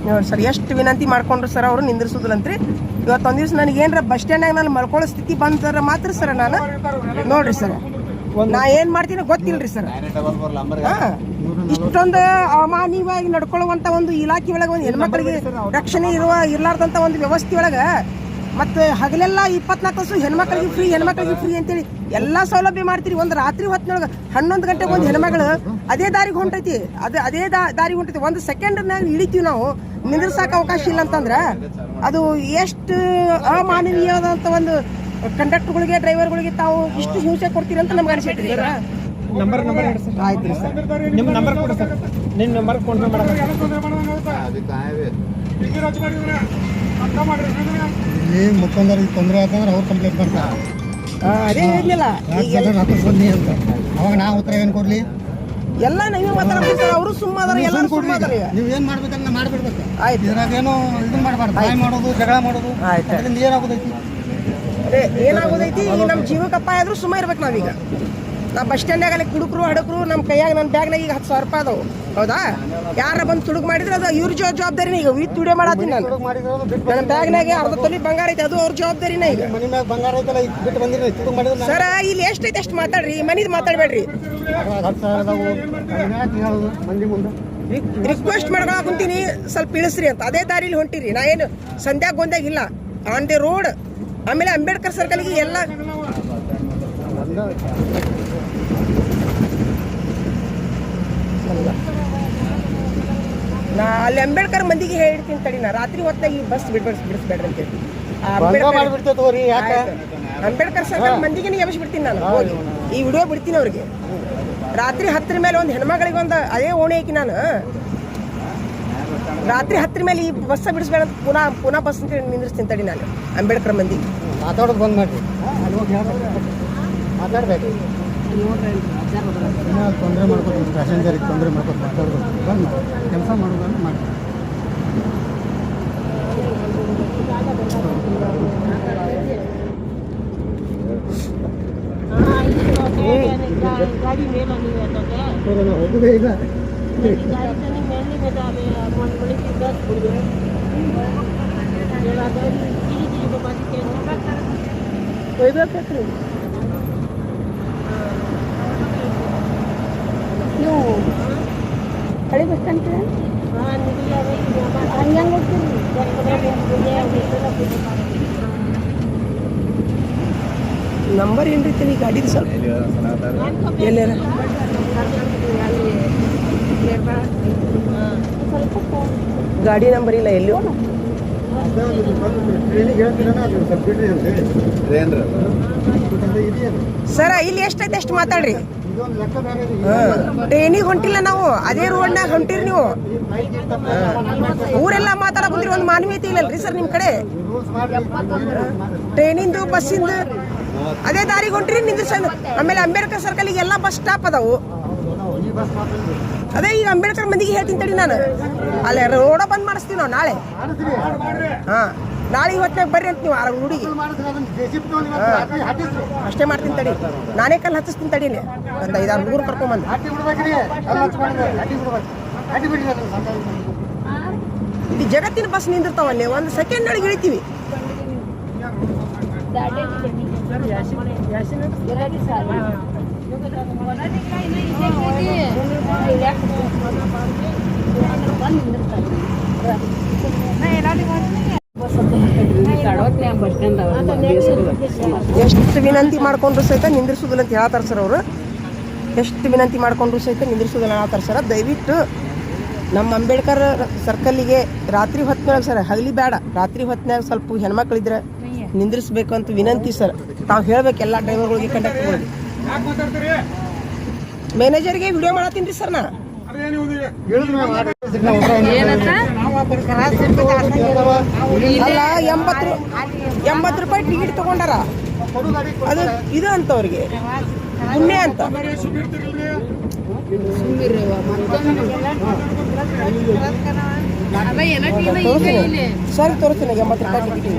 A: ನೋಡಿ ಸರ್ ಎಷ್ಟು ವಿನಂತಿ ಮಾಡ್ಕೊಂಡ್ರು ಸರ್ ಅವರು ನಿಂದಿರ್ಸೋದಿಲ್ಲಂತ್ರಿ ಇವತ್ತೊಂದು ದಿವ್ಸ ನನಗೆ ಏನಾರ ಬಸ್ ಸ್ಟ್ಯಾಂಡ್ನಾಗ ನಾನು ಮಲ್ಕೊಳ್ಳೋ ಸ್ಥಿತಿ ಬಂದ್ರೆ ಮಾತ್ರ ಸರ್ ನಾನು ನೋಡ್ರಿ ಸರ್ ನಾ ಏನು ಮಾಡ್ತೀನಿ ಗೊತ್ತಿಲ್ರಿ ಸರ್ ಇಷ್ಟೊಂದು ಅಮಾನ್ಯವಾಗಿ ನಡ್ಕೊಳ್ಳುವಂಥ ಒಂದು ಇಲಾಖೆ ಒಳಗೆ ಒಂದು ಹೆಣ್ಮಕ್ಳಿಗೆ ರಕ್ಷಣೆ ಇರ್ಲಾರ್ದಂಥ ಒಂದು ವ್ಯವಸ್ಥೆ ಒಳಗೆ ಮತ್ತು ಹಗಲೆಲ್ಲ 24 ತಾಸು ಹೆಣ್ಮಕ್ಳಿಗೆ ಫ್ರೀ ಅಂತೇಳಿ ಎಲ್ಲ ಸೌಲಭ್ಯ ಮಾಡ್ತೀರಿ. ಒಂದು ರಾತ್ರಿ ಹೊತ್ತಿನೊಳಗೆ 11 ಗಂಟೆಗೆ ಒಂದು ಹೆಣ್ಮಗಳು ಅದೇ ದಾರಿಗೆ ಹೊಂಟೈತಿ ಅದೇ ದಾರಿಗೆ ಹೊಂಟೈತಿ. ಒಂದು ಸೆಕೆಂಡ್ನಾಗ ಇಳಿತೀವಿ ನಾವು ನಿಂದ್ರಸಾಕ ಅವಕಾಶ ಇಲ್ಲ ಅಂತಂದ್ರೆ ಅದು ಎಷ್ಟು ಅಮಾನವೀಯವಾದಂಥ ಒಂದು ಕಂಡಕ್ಟರ್ಗಳಿಗೆ ಡ್ರೈವರ್ಗಳಿಗೆ ತಾವು ಇಷ್ಟು ಹಿಂಸೆ ಕೊಡ್ತೀರಿ ಅಂತ ನಮ್ಗೆ ಅನಿಸಿದ್ರಿ ಸರ್.
E: ನಂಬರ್ ಹೇಳಿ ಸರ್.
A: ಆಯ್ತು ರೀ ಸರ್,
E: ನಿಮ್ಮ ನಂಬರ್ ಕೊಡಿ ಸರ್. ನಿಮ್ಮ ನಂಬರ್ ಫೋನ್ಪೇ ಮಾಡೋದು
C: ಇಲ್ಲಿ ಮುಖಂಡರಿಗೆ ತೊಂದರೆ ಆತಂದ್ರೆ ಅವ್ರು ಕಂಪ್ಲೇಂಟ್ ಮಾಡ್ತಾರೆ
A: ಅದೇ ಹೇಳಿದ್ನಲ್ಲ
C: ಹಾಕಿಸ್ಬಂದಿ ಅಂತ. ಅವಾಗ ನಾವು ಉತ್ತರ ಏನು ಕೊಡ್ಲಿ?
A: ಎಲ್ಲ ನೀವೇ ಮಾತಾಡ್ತೀವಿ ಸರ್. ಅವರು ಸುಮ್ಮನೆ ಎಲ್ಲರೂ ಸುಮ್ಮನೆ
C: ನೀವು ಏನು ಮಾಡ್ಬೇಕಂದ್ರೆ ಮಾಡ್ಬಿಡ್ಬೇಕು.
A: ಆಯ್ತು,
C: ಇದ್ರಾಗೇನು ಇದನ್ನ ಮಾಡಬಾರ್ದು, ಬಾಯ್ ಮಾಡೋದು ಜಗಳ ಮಾಡೋದು.
A: ಆಯ್ತು,
C: ಅದರಿಂದ ಏನಾಗೋದೈತಿ?
A: ಅದೇ ಏನಾಗೋದೈತಿ, ಈಗ ನಮ್ಮ ಜೀವಕ್ಕೆ ಅಪಾಯ ಆದ್ರೂ ಸುಮ್ಮ ಇರ್ಬೇಕು ನಾವೀಗ. ನಾ ಬಸ್ ಸ್ಟ್ಯಾಂಡ್ನಾಗ ಅಲ್ಲಿ ಕುಡುಕರು ಹಡಕರು ನಮ್ಮ ಕೈಯಾಗ ನನ್ನ ಬ್ಯಾಗ್ನಾಗ ಈಗ ₹10,000 ಅದಾವು. ಹೌದಾ? ಯಾರ ಬಂದು ತುಡುಗು ಮಾಡಿದ್ರೆ ಅದು ಇವ್ರ ಜವಾಬ್ದಾರಿನ. ಈಗ ವಿತ್ ವಿಡಿಯೋ ಮಾಡತ್ತೀನಿ ನಾನು. ನನ್ನ ಬ್ಯಾಗ್ನಾಗೆ ಅರ್ಧ ತೊಲಿ ಬಂಗಾರ ಐತೆ, ಅದು ಅವ್ರ ಜವಾಬ್ದಾರಿನ. ಈಗ
C: ಮನೆ ಮ್ಯಾಗ ಬಂಗಾರ ಐತಲ್ಲ, ಈಗ ಬಿಟ್ಟು ಬಂದಿರಿ ತುಡುಗು ಮಾಡಿದ್ರೆ
A: ಸರ ಇಲ್ಲಿ ಎಷ್ಟೈತೆ ಅಷ್ಟು ಮಾತಾಡ್ರಿ, ಮನಿದ್ ಮಾತಾಡ್ಬೇಡ್ರಿ.
C: 10,000 ಹೇಳೋದು ಮಂದಿ ಮುಂದೆ.
A: ರಿಕ್ವೆಸ್ಟ್ ಮಾಡ್ಕೊಳಕ್ ಕುಂತೀನಿ, ಸ್ವಲ್ಪ ಇಳಿಸ್ರಿ ಅಂತ. ಅದೇ ದಾರಿಲಿ ಹೊಂಟಿರಿ. ನಾ ಏನು ಸಂಧ್ಯಾಗ ಗೊಂದಾಗ ಇಲ್ಲ, ಆನ್ ದಿ ರೋಡ್. ಆಮೇಲೆ ಅಂಬೇಡ್ಕರ್ ಸರ್ಕಲ್ಗೆ ಎಲ್ಲ ನಾ ಅಲ್ಲಿ ಅಂಬೇಡ್ಕರ್ ಮಂದಿಗೆ ಹೇಳ್ತೀನಿ ತಡಿ. ನಾ ರಾತ್ರಿ ಹೊತ್ತಾಗ ಈ ಬಸ್ ಬಿಡಿಸ್ಬೇಡ್ರಿ ಅಂತೇಳಿ ಅಂಬೇಡ್ಕರ್ ಸರ್ಕಲ್ ಮಂದಿಗೆ ಎಬ್ಬಿಸ್ಬಿಡ್ತೀನಿ ನಾನು. ಹೋಗಿ ಈ ವಿಡಿಯೋ ಬಿಡ್ತೀನಿ ಅವ್ರಿಗೆ. ರಾತ್ರಿ 10 ಮೇಲೆ ಒಂದು ಹೆಣ್ಮಗಳಿಗೆ ಒಂದು ಅದೇ ಓಣಿ ಹಾಕಿ ನಾನು ರಾತ್ರಿ 10 ಮೇಲೆ ಈ ಬಸ್ ಬಿಡಿಸ್ಬೇಡ ಅಂತ ಪುನಃ ಬಸ್ ಅಂತ ನಿಂದಿರ್ಸ್ತೀನಿ ತಡಿ ನಾನು. ಅಂಬೇಡ್ಕರ್ ಮಂದಿ
C: ಮಾತಾಡೋದು ಬಂದ್ ಮಾಡ್ರಿ. ಮಾತಾಡ್ಬೇಕು, ತೊಂದರೆ ಮಾಡ್ಕೊತೀವಿ, ಪ್ಯಾಸೆಂಜರಿಗೆ ತೊಂದರೆ ಮಾಡ್ಕೊತ ಮಾತಾಡೋದು ಬಂದು ಕೆಲಸ ಮಾಡೋದನ್ನು ಮಾಡಿ. ಹೋಗುದೇ ಇಲ್ಲ.
B: ನೀವು ಹಳೆ ಬಸ್ ಸ್ಟ್ಯಾಂಡ್ ಹಂಗೆ ಹೋಗ್ತೀರಿ.
A: ನಂಬರ್ ಏನು ರೀತಿ ಈ ಗಾಡಿದು ಸ್ವಲ್ಪ ಎಲ್ಲಾರ ಗಾಡಿ ನಂಬರ್ ಇಲ್ಲ ಎಲ್ಲೂ. ಸರ ಇಲ್ಲಿ ಎಷ್ಟೈತೆ ಎಷ್ಟು ಮಾತಾಡ್ರಿ. ಟ್ರೈನಿಗೆ ಹೊಂಟಿಲ್ಲ ನಾವು, ಅದೇ ರೋಡ್ನಾಗ ಹೊಂಟಿರಿ ನೀವು. ಊರೆಲ್ಲ ಮಾತಾಡಕ್ ಕುಂದ್ರಿ, ಒಂದು ಮಾನವೀಯತೆ ಇಲ್ಲಲ್ರಿ ಸರ್ ನಿಮ್ಮ ಕಡೆ? ಟ್ರೈನಿಂದು ಬಸ್ಸಿಂದು ಅದೇ ದಾರಿಗೆ ಹೊಂಟಿರಿ ನಿಂದ್ರಿಸಂದು. ಆಮೇಲೆ ಅಂಬೇಡ್ಕರ್ ಸರ್ಕಲ್ಗೆ ಎಲ್ಲ ಬಸ್ ಸ್ಟಾಪ್ ಅದಾವು. ಅದೇ ಈಗ ಅಂಬೇಡ್ಕರ್ ಮಂದಿಗೆ ಹೇಳ್ತೀನಿ ತಡಿ ನಾನು. ಅಲ್ಲೇ ರೋಡ ಬಂದ್ ಮಾಡಿಸ್ತೀವಿ ನಾವು ನಾಳೆ. ಹಾಂ, ನಾಳೆ ಇವತ್ತಿನಾಗ ಬರ್ರಿ ಅಂತ ನೀವು ಹುಡುಗಿ. ಅಷ್ಟೇ ಮಾಡ್ತೀನಿ ತಡಿ. ನಾನೇ ಕಲ್ಲು ಹಚ್ಚಿಸ್ತೀನಿ ತಡಿ. ಇಲ್ಲಿ ಒಂದು 5-6 ಹುಡುಗರು ಕರ್ಕೊಂಬಂದು ಇಲ್ಲಿ ಜಗತ್ತಿನ ಬಸ್ ನಿಂದಿರ್ತಾವಲ್ಲಿ. ಒಂದು ಸೆಕೆಂಡ್ ಒಳಗೆ ಇಳಿತೀವಿ. ಎಷ್ಟು ವಿನಂತಿ ಮಾಡ್ಕೊಂಡ್ರು ಸಹಿತ ನಿಂದಿರ್ಸೋದಿಲ್ಲ ಅಂತ ಹೇಳ್ತಾರೆ ಸರ್ ಅವರು. ಎಷ್ಟು ವಿನಂತಿ ಮಾಡ್ಕೊಂಡ್ರು ಸಹಿತ ನಿಂದಿರ್ಸೋದಿಲ್ಲ ಹೇಳ್ತಾರೆ ಸರ್. ದಯವಿಟ್ಟು ನಮ್ಮ ಅಂಬೇಡ್ಕರ್ ಸರ್ಕಲ್ಲಿಗೆ ರಾತ್ರಿ ಹೊತ್ತಿನಾಗ ಸರ್, ಹಗಲಿ ಬೇಡ, ರಾತ್ರಿ ಹೊತ್ತಿನಾಗ ಸ್ವಲ್ಪ ಹೆಣ್ಮಕ್ಳಿದ್ರೆ ನಿಂದಿರಿಸ್ಬೇಕು ಅಂತ ವಿನಂತಿ ಸರ್. ತಾವು ಹೇಳ್ಬೇಕು ಎಲ್ಲ ಡ್ರೈವರ್ಗಳಿಗೆ ಕಂಡಕ್ಟರ್ಗಳಿಗೆ. ಮ್ಯಾನೇಜರ್ಗೆ ವಿಡಿಯೋ ಮಾಡತ್ತೀನಿ ರೀ ಸರ್ ನಾ. ಅಲ್ಲ 80 ರೂಪಾಯಿ ಟಿಕೆಟ್ ತಗೊಂಡಾರ, ಅದು ಇದು ಅಂತ ಅವ್ರಿಗೆ ಪುಣ್ಯ ಅಂತ. ಸರಿ ತೋರಿಸ್ತೀನಿ 80 ರೂಪಾಯಿ ಟಿಕೆಟ್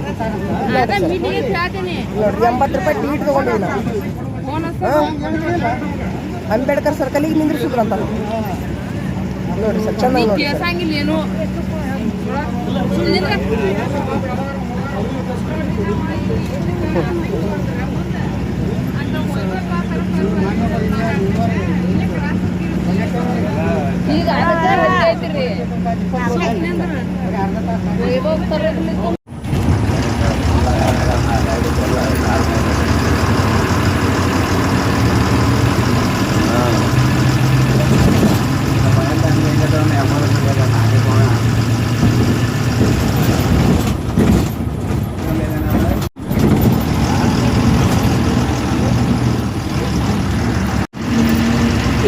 A: ನೋಡ್ರಿ. 80 ರೂಪಾಯಿ ಟಿಕೆಟ್ ತಗೊಂಡಿವಿ ನಾವು. ಅಂಬೇಡ್ಕರ್ ಸರ್ಕಲಿಗೆ ನಿಂದ್ರಿಸಿದ್ರು ಅಂತ ನೋಡ್ರಿ ಸರ್, ಚೆನ್ನಾಗಿ ನೋಡಿ ಸರ್.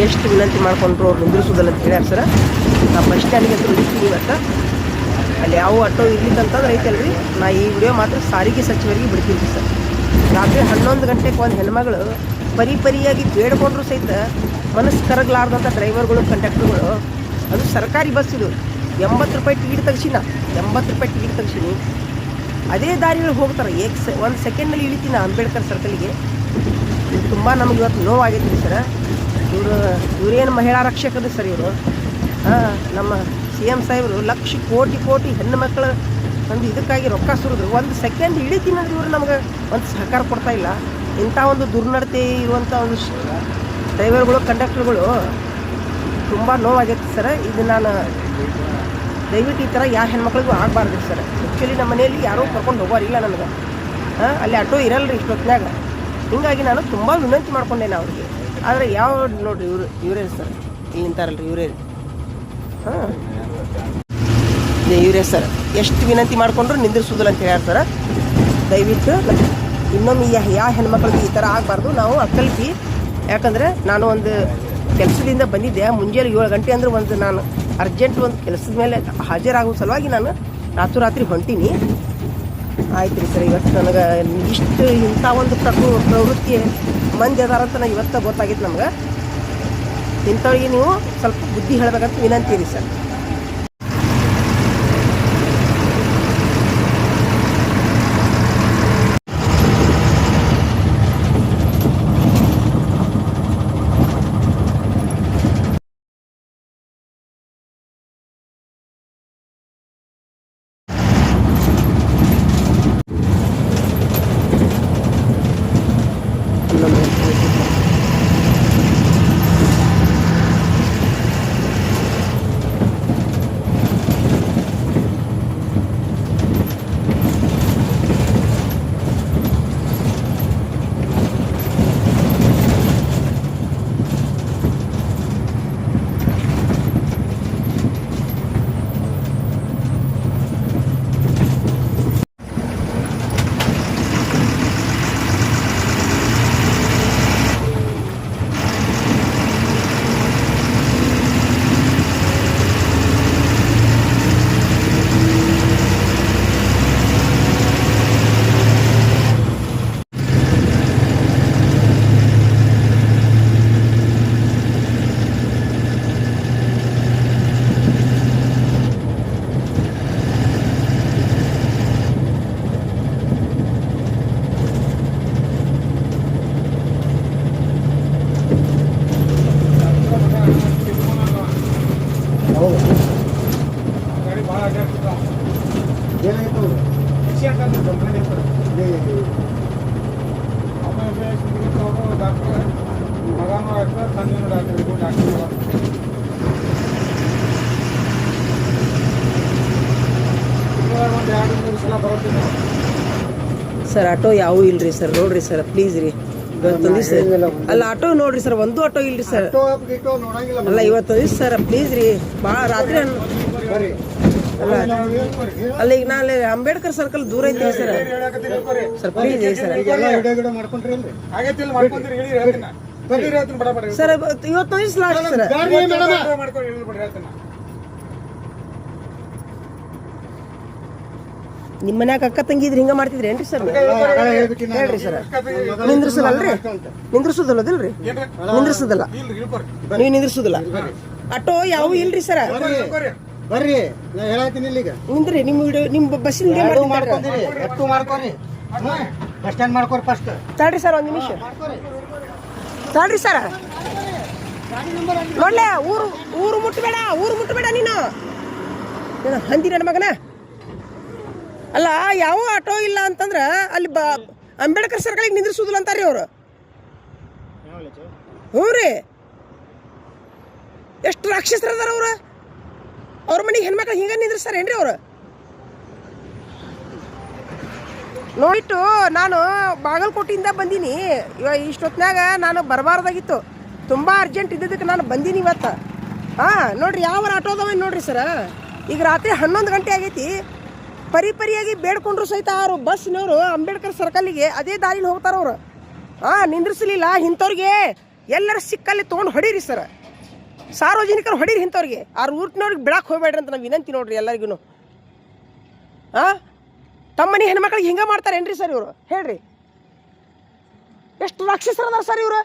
A: ಎಷ್ಟು ವಿನಂತಿ ಮಾಡ್ಕೊಂಡ್ರು ಅವ್ರು ನಿಂದ್ರಿಸೋದಲ್ಲ ಅಂತ ಹೇಳ್ಯಾರ ಸರ್. ನಾ ಬಸ್ ಸ್ಟ್ಯಾಂಡಿಗೆ ಅಂತ ಇಳಿಸ್ತೀನಿ ಇವತ್ತು. ಅಲ್ಲಿ ಯಾವ ಆಟೋ ಇರ್ಲಿಕ್ಕಂತಂದ್ರೆ ಐತಲ್ರಿ, ನಾ ಈ ವಿಡಿಯೋ ಮಾತ್ರ ಸಾರಿಗೆ ಸಚಿವರಿಗೆ ಬಿಡ್ತೀನಿ ರೀ ಸರ್. ರಾತ್ರಿ 11 ಗಂಟೆಗೆ ಒಂದು ಹೆಣ್ಮಗಳು ಪರಿಯಾಗಿ ಬೇಡ್ಕೊಂಡ್ರು ಸಹಿತ ಮನಸ್ಸು ಕರಗಲಾರ್ದಂಥ ಡ್ರೈವರ್ಗಳು, ಕಂಡಕ್ಟರ್ಗಳು, ಅದು ಸರ್ಕಾರಿ ಬಸ್ ಇದು. 80 ರೂಪಾಯಿ ಟಿಕೆಟ್ ತೆಗ್ಸಿನ, 80 ರೂಪಾಯಿ ಟಿಕೆಟ್ ತೆಗ್ಸೀನಿ. ಅದೇ ದಾರಿಗಳು ಹೋಗ್ತಾರೆ. 1 ಸೆಕೆಂಡಲ್ಲಿ ಇಳಿತೀನಿ ಅಂಬೇಡ್ಕರ್ ಸರ್ಕಲ್ಗೆ. ಇದು ತುಂಬ ನಮಗೆ ಇವತ್ತು ನೋವಾಗೈತಿ ರೀ ಸರ್. ಇವರೇನು ಮಹಿಳಾ ರಕ್ಷಕರು ಸರ್ ಇವರು. ನಮ್ಮ CM ಸಾಹೇಬರು ಲಕ್ಷ ಕೋಟಿ ಹೆಣ್ಣು ಮಕ್ಕಳ ಒಂದು ಇದಕ್ಕಾಗಿ ರೊಕ್ಕ ಸುರಿದ್ರು. 1 ಸೆಕೆಂಡ್ ಇಳಿತೀನಿ ಅಂದ್ರೆ ಇವರು ನಮ್ಗೆ ಒಂದು ಸಹಕಾರ ಕೊಡ್ತಾ ಇಲ್ಲ. ಇಂಥ ಒಂದು ದುರ್ನಡತೆ ಇರುವಂಥ ಒಂದು ಡ್ರೈವರ್ಗಳು, ಕಂಡಕ್ಟರ್ಗಳು ತುಂಬ ನೋವಾಗೈತಿ ಸರ್. ಇದು ನಾನು ದಯವಿಟ್ಟು ಈ ಥರ ಯಾವ ಹೆಣ್ಮಕ್ಳಿಗೂ ಆಗಬಾರ್ದು ಸರ್. ಆ್ಯಕ್ಚುಲಿ ನಮ್ಮ ಮನೆಯಲ್ಲಿ ಯಾರೂ ಕರ್ಕೊಂಡು ಹೋಗೋರಿಲ್ಲ ನನಗೆ. ಅಲ್ಲಿ ಆಟೋ ಇರಲ್ಲ ರೀ ಇಷ್ಟೊತ್ತಿನಾಗ. ಹೀಗಾಗಿ ನಾನು ತುಂಬ ವಿನಂತಿ ಮಾಡ್ಕೊಂಡೇನೆ ಅವ್ರಿಗೆ. ಆದರೆ ಯಾವ ನೋಡಿರಿ ಇವರೇ ಸರ್, ಇಲ್ಲಿ ನಿಂತಾರಲ್ರಿ ಇವರೇ. ಇವರೇ ಸರ್, ಎಷ್ಟು ವಿನಂತಿ ಮಾಡಿಕೊಂಡ್ರು ನಿಂದಿರಿಸೋದಿಲ್ಲ ಅಂತ ಹೇಳ್ಯಾರ ಸರ್. ದಯವಿಟ್ಟು ಇನ್ನೊಮ್ಮೆ ಯಾವ ಹೆಣ್ಮಕ್ಳಿಗೆ ಈ ಥರ ಆಗಬಾರ್ದು. ನಾವು ಅಕ್ಕಲ್ಪಿ, ಯಾಕಂದರೆ ನಾನು ಒಂದು ಕೆಲಸದಿಂದ ಬಂದಿದ್ದೆ ಮುಂಜಾನೆ 7 ಗಂಟೆ ಅಂದ್ರೆ ಒಂದು ನಾನು ಅರ್ಜೆಂಟ್ ಒಂದು ಕೆಲಸದ ಮೇಲೆ ಹಾಜರಾಗುವ ಸಲುವಾಗಿ ನಾನು ರಾತ್ರಿ ಹೊಂಟೀನಿ. ಆಯ್ತು ರೀ ಸರ್. ಇವತ್ತು ನನಗೆ ಇಷ್ಟು ಇಂಥ ಒಂದು ಪ್ರವೃತ್ತಿ ಮಂದಿ ಅದಾರಂತ ನಾನು ಇವತ್ತು ಗೊತ್ತಾಗಿತ್ತು ನಮ್ಗೆ. ಇಂಥವ್ರಿಗೆ ನೀವು ಸ್ವಲ್ಪ ಬುದ್ಧಿ ಹೇಳಬೇಕಂತ ವಿನಂತಿ ರೀ ಸರ್. ಸರ್ ಆಟೋ ಯಾವೂ ಇಲ್ರಿ ಸರ್. ನೋಡ್ರಿ ಸರ್ ಪ್ಲೀಸ್ ರೀ. ಇವತ್ತೊಂದು ಸರ್ ಅಲ್ಲ ಆಟೋ ನೋಡ್ರಿ ಸರ್, ಒಂದು ಆಟೋ ಇಲ್ರಿ ಸರ್. ಅಲ್ಲ ಇವತ್ತೊಂದು ಸರ್ ಪ್ಲೀಸ್ ರೀ. ಭಾಳ ರಾತ್ರಿ ಅಲ್ಲ ಈಗ ನಾನು ಅಂಬೇಡ್ಕರ್ ಸರ್ಕಲ್ ದೂರ ಐತಿ ಸರ್ ಸರ್ ಪ್ಲೀಸ್ ಸರ್
C: ಎಲ್ಲ ವಿಡಿಯೋ ಗಿಡ ಮಾಡ್ಕೊಂಡ್ರಿ ಇಲ್ರಿ
A: ಸರ್ ಇವತ್ತು ದಿವಸ ಲಾಸ್ಟ್ ಸರ್ ನಿಮ್ಮ ಮನ್ಯಾಗ ಅಕ್ಕ ತಂಗಿ ಇದ್ರೆ ಹಿಂಗ ಮಾಡ್ತಿದ್ರಿ ಏನ್ರಿ ಸರ್ ಹೇಳ್ರಿ ಸರ್ ನಿಂದ್ರಿಸಲ್ಲಲ್ರಿ ನಿಂದ್ರಿಸೋದಲ್ಲದಿಲ್ರಿ ನಿಂದ್ರಿಸೋದಲ್ಲ ನೀವು ನಿಂದ್ರಿಸೋದಿಲ್ಲ ಆಟೋ ಯಾವ ಇಲ್ರಿ ಸರ್
C: ಬರ್ರಿ ನಾ ಹೇಳತ್ತೀನಿ ಇಲ್ಲಿಗ
A: ನಿಂದ್ರಿ ನಿಮ್ಮ ವಿಡಿಯೋ ನಿಮ್ಮ ಬಸ್ಸಿನ
C: ಮಾಡ್ಕೊಂಡ್ರಿ ಎತ್ತು ಮಾಡ್ಕೊರಿ ಬಸ್ ಸ್ಟ್ಯಾಂಡ್ ಮಾಡ್ಕೊರಿ ಫಸ್ಟ್
A: ತಾಳ್ರಿ ಸರ್ ಒಂದು ನಿಮಿಷ ತಾಳ್ರಿ ಸರ್ ನೋಡ್ಲೆ ಊರು ಮುಟ್ಟಬೇಡ ನೀನು ಹಂದಿ ನನ್ನ ಮಗನ ಅಲ್ಲ ಯಾವ ಆಟೋ ಇಲ್ಲ ಅಂತಂದ್ರ ಅಲ್ಲಿ ಅಂಬೇಡ್ಕರ್ ಸರ್ಕಲಿಗೆ ನಿಂದ್ರಿಸುದಿಲ್ಲ ಅಂತಾರ್ರಿ ಅವರು ಹ್ಞೂ ರೀ ಎಷ್ಟು ರಾಕ್ಷಸರ ಅದಾರ ಅವ್ರು ಅವ್ರ ಮನೆಗೆ ಹೆಣ್ಮಕ್ಳು ಹಿಂಗ ನಿಂದ್ರಿಸ್ತಾರೇನ್ರಿ ಅವ್ರು ನೋಡಿಟ್ಟು ನಾನು ಬಾಗಲಕೋಟೆಯಿಂದ ಬಂದೀನಿ ಇವಾಗ ಇಷ್ಟೊತ್ತಿನಾಗ ನಾನು ಬರಬಾರ್ದಾಗಿತ್ತು ತುಂಬ ಅರ್ಜೆಂಟ್ ಇದ್ದಿದ್ದಕ್ಕೆ ನಾನು ಬಂದೀನಿ ಇವತ್ತು ನೋಡ್ರಿ ಯಾವ ಆಟೋದವ ನೋಡ್ರಿ ಸರ ಈಗ ರಾತ್ರಿ 11 ಗಂಟೆ ಆಗೈತಿ ಪರಿಯಾಗಿ ಬೇಡ್ಕೊಂಡ್ರು ಸಹಿತ ಅವರು ಬಸ್ನವರು ಅಂಬೇಡ್ಕರ್ ಸರ್ಕಲ್ಲಿಗೆ ಅದೇ ದಾರಿಲಿ ಹೋಗ್ತಾರವ್ರು ನಿಂದ್ರಿಸಲಿಲ್ಲ ಇಂಥವ್ರಿಗೆ ಎಲ್ಲರ ಸಿಕ್ಕಲ್ಲಿ ತೊಗೊಂಡು ಹೊಡೀರಿ ಸರ್ ಸಾರ್ವಜನಿಕರು ಹೊಡೀರಿ ಇಂಥವ್ರಿಗೆ ಊರ್ನವ್ರಿಗೆ ಬಿಡಕ್ಕೆ ಹೋಗ್ಬೇಡ್ರಿ ಅಂತ ನಾವು ವಿನಂತಿ ನೋಡ್ರಿ ಎಲ್ಲರಿಗೂ ತಮ್ಮ ಮನೆ ಹೆಣ್ಮಕ್ಳಿಗೆ ಹಿಂಗೆ ಮಾಡ್ತಾರೇನ್ರಿ ಸರ್ ಇವರು ಹೇಳ್ರಿ ಎಷ್ಟು ರಾಕ್ಷಸರದಾರ ಸರ್ ಇವರು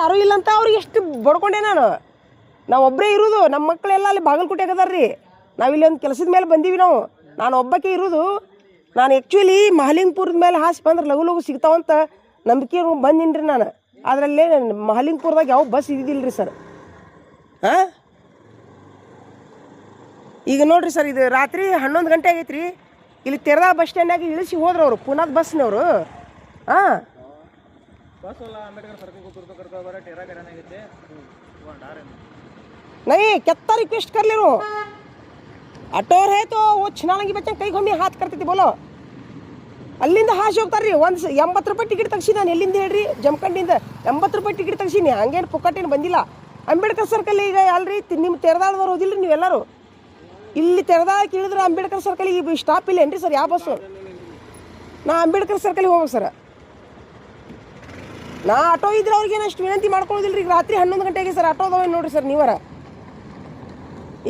A: ಯಾರೂ ಇಲ್ಲ ಅಂತ ಅವ್ರಿಗೆ ಎಷ್ಟು ಬಡ್ಕೊಂಡೆ ನಾವು ಒಬ್ಬರೇ ಇರೋದು ನಮ್ಮ ಮಕ್ಕಳೆಲ್ಲ ಅಲ್ಲಿ ಬಾಗಲಕೋಟೆಗೆ ಅದಾರ್ರಿ ನಾವಿಲ್ಲಿ ಒಂದು ಕೆಲಸದ ಮೇಲೆ ಬಂದೀವಿ ನಾನು ಒಬ್ಬಕ್ಕೆ ಇರೋದು ನಾನು ಆ್ಯಕ್ಚುಲಿ ಮಹಲಿಂಗ್ಪುರದ ಮೇಲೆ ಹಾಸಿ ಬಂದ್ರೆ ಲಘು ಸಿಗ್ತಾವಂತ ನಂಬಿಕೆ ಬಂದಿನ್ರಿ ನಾನು ಅದರಲ್ಲೇ ಮಹಲಿಂಗ್ಪುರದಾಗ ಯಾವ ಬಸ್ ಇದ್ದಿಲ್ಲ ಸರ್ ಈಗ ನೋಡ್ರಿ ಸರ್ ಇದು ರಾತ್ರಿ 11 ಗಂಟೆ ಆಗೈತ್ರಿ ಇಲ್ಲಿ ತೆರೆದ ಬಸ್ ಸ್ಟ್ಯಾಂಡಾಗಿ ಇಳಿಸಿ ಹೋದ್ರು ಅವರು ಪುನಾದ ಬಸ್ನವರು नहीं कितना रिक्वेस्ट कर ले रो अटोर है तो वो छिनालंगी बच्चे कई घूमी हाथ करते थे बोलो ಅಲ್ಲಿಂದ ಹಾಸಿ ಹೋಗ್ತಾರ್ರಿ ಒಂದು 80 ರೂಪಾಯಿ ಟಿಕೆಟ್ ತೆಗ್ಸಿದ್ದಾನೆ ಎಲ್ಲಿಂದ ಹೇಳ್ರಿ ಜಮಖಂಡಿಂದ 80 ರೂಪಾಯಿ ಟಿಕೆಟ್ ತೆಗ್ಸೀನಿ ಹಂಗೇನು ಪುಕ್ಕಟ್ಟೇನು ಬಂದಿಲ್ಲ ಅಂಬೇಡ್ಕರ್ ಸರ್ಕಲ್ ಈಗ ಅಲ್ರಿ ನಿಮ್ಮ ತೆರೆದಾಳದವ್ರು ಹೋದಿಲ್ರಿ ನೀವೆಲ್ಲರೂ ಇಲ್ಲಿ ತೆರೆದಾಳಕ್ಕೆ ಇಳಿದ್ರೆ ಅಂಬೇಡ್ಕರ್ ಸರ್ಕಲಿಗೆ ಸ್ಟಾಪ್ ಇಲ್ಲ ಏನ್ರಿ ಸರ್ ಯಾವ ಬಸ್ಸು ನಾ ಅಂಬೇಡ್ಕರ್ ಸರ್ಕಲಿಗೆ ಹೋಗ್ಬೇಕು ಸರ್ ನಾ ಆಟೋ ಇದ್ರೆ ಅವ್ರಿಗೇನು ಅಷ್ಟು ವಿನಂತಿ ಮಾಡ್ಕೊಳ್ಳೋದಿಲ್ಲ ಈಗ ರಾತ್ರಿ 11 ಗಂಟೆಗೆ ಸರ್ ಆಟೋದವ ನೋಡಿರಿ ಸರ್ ನೀವರ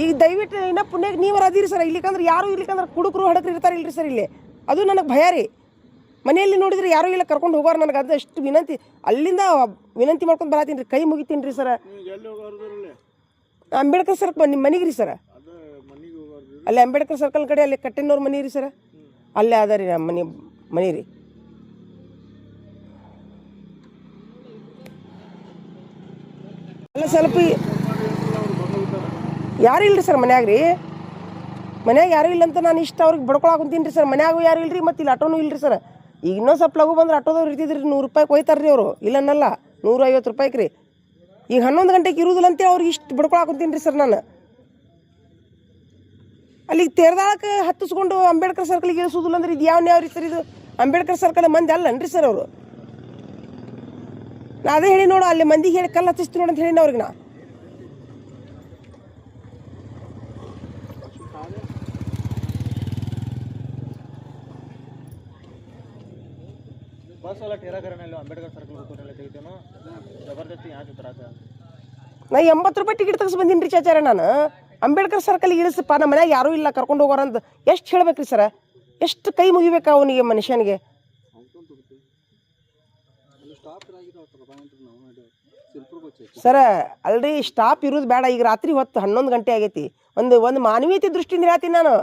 A: ಈಗ ದಯವಿಟ್ಟು ಇನ್ನೂ ಪುಣ್ಯಕ್ಕೆ ನೀವರ ಅದೀರಿ ಸರ್ ಇಲ್ಲಿಕಂದ್ರೆ ಯಾರು ಇರ್ಲಿಕ್ಕಂದ್ರೆ ಕುಡುಕರು ಹಡಕ್ರು ಇರ್ತಾರೆ ಇಲ್ರಿ ಸರ್ ಇಲ್ಲಿ ಅದು ನನಗೆ ಭಯ ರೀ ಮನೆಯಲ್ಲಿ ನೋಡಿದ್ರೆ ಯಾರೂ ಇಲ್ಲ ಕರ್ಕೊಂಡು ಹೋಗೋರು ನನಗೆ ಅದು ಅಷ್ಟು ವಿನಂತಿ ಅಲ್ಲಿಂದ ವಿನಂತಿ ಮಾಡ್ಕೊಂಡು ಬರತ್ತೀನಿ ರೀ ಕೈ ಮುಗಿತೀನಿ ರೀ ಸರ ಅಂಬೇಡ್ಕರ್ ಸರ್ಕಲ್ ನಿಮ್ಮ ಮನೆಗೆ ರೀ ಸರ ಅಲ್ಲಿ ಅಂಬೇಡ್ಕರ್ ಸರ್ಕಲ್ ಕಡೆ ಅಲ್ಲಿ ಕಟ್ಟೆನವ್ರ ಮನೆ ರೀ ಸರ ಅಲ್ಲೇ ಅದ ರೀ ನಮ್ಮ ಮನೆ ರೀ ಅಲ್ಲ ಸ್ವಲ್ಪ ಯಾರು ಇಲ್ರಿ ಸರ್ ಮನ್ಯಾಗ ರೀ ಮನ್ಯಾಗ ಯಾರೂ ಇಲ್ಲ ಅಂತ ನಾನು ಇಷ್ಟ ಅವ್ರಿಗೆ ಬಡ್ಕೊಳಕ್ಕೆ ಕುಂತೀನಿ ರೀ ಸರ್ ಮನ್ಯಾಗೂ ಯಾರು ಇಲ್ರಿ ಮತ್ತು ಇಲ್ಲಿ ಆಟೋನೂ ಇಲ್ರಿ ಸರ್ ಈಗ ಇನ್ನೊಂದು ಸ್ವಲ್ಪ ಲಘು ಬಂದ್ರೆ ಆಟೋದವ್ರು ಇರ್ತಿದ್ರಿ 100 ರೂಪಾಯಿಗೆ ಹೋಯ್ತಾರೆ ರೀ ಅವರು ಇಲ್ಲನ್ನಲ್ಲ 150 ರೂಪಾಯಿಗೆ ರೀ ಈಗ 11 ಗಂಟೆಗೆ ಇರುವುದಿಲ್ಲ ಅಂತೇಳಿ ಅವ್ರಿಗೆ ಇಷ್ಟು ಬಡ್ಕೊಳಕ್ಕೆ ಕುಂತೀನಿ ರೀ ಸರ್ ನಾನು ಅಲ್ಲಿಗೆ ತೆರೆದಾಳಕ್ಕೆ ಹತ್ತಿಸ್ಕೊಂಡು ಅಂಬೇಡ್ಕರ್ ಸರ್ಕಲ್ಗೆ ಇಳಿಸೋದಿಲ್ಲ ಅಂದ್ರೆ ಇದು ಯಾವ ರೀ ಸರ್ ಇದು ಅಂಬೇಡ್ಕರ್ ಸರ್ಕಲ್ ಮಂದಿ ಅಲ್ಲನ್ರಿ ಸರ್ ಅವರು ನಾ ಅದೇ ಹೇಳಿ ನೋಡು ಅಲ್ಲಿ ಮಂದಿಗೆ ಹೇಳಿ ಕಲ್ಲು ಹತ್ತಿಸ್ತೀನಿ ನೋಡು ಅಂತ ಹೇಳಿ ಅವ್ರಿಗೆ ನಾ
E: बस वाला ठेरा करने लो अंबेडकर सर्कल को कोने ತೆಗಿತೇನೋ ಜಬರ್ದಸ್ತಿ ಯಾಕೆ ತ್ರಾಸ
A: ನಾ 80 ರೂಪಾಯಿ ಟಿಕೆಟ್ ತೆಗೆಸಿ ಬಂದೀನಿ ರೀ ಚಾಚಾರ ನಾನು ಅಂಬೇಡ್ಕರ್ ಸರ್ಕಲ್ ಇಳಿಸಪ್ಪ ನಮ್ಮ ಮನ್ಯಾಗ ಯಾರೂ ಇಲ್ಲ ಕರ್ಕೊಂಡು ಹೋಗೋರಂತ ಎಷ್ಟು ಹೇಳ್ಬೇಕ್ರಿ ಸರ ಎಷ್ಟು ಕೈ ಮುಗಿಬೇಕು ಅವನಿಗೆ ಮನುಷ್ಯನಿಗೆ ಸರ ಅಲ್ರಿ ಸ್ಟಾಪ್ ಇರೋದು ಬೇಡ ಈಗ ರಾತ್ರಿ ಹೊತ್ತು 11 ಗಂಟೆ ಆಗೈತಿ ಒಂದು ಮಾನವೀಯತೆ ದೃಷ್ಟಿಯಿಂದ ಹೇಳ್ತೀನಿ ನಾನು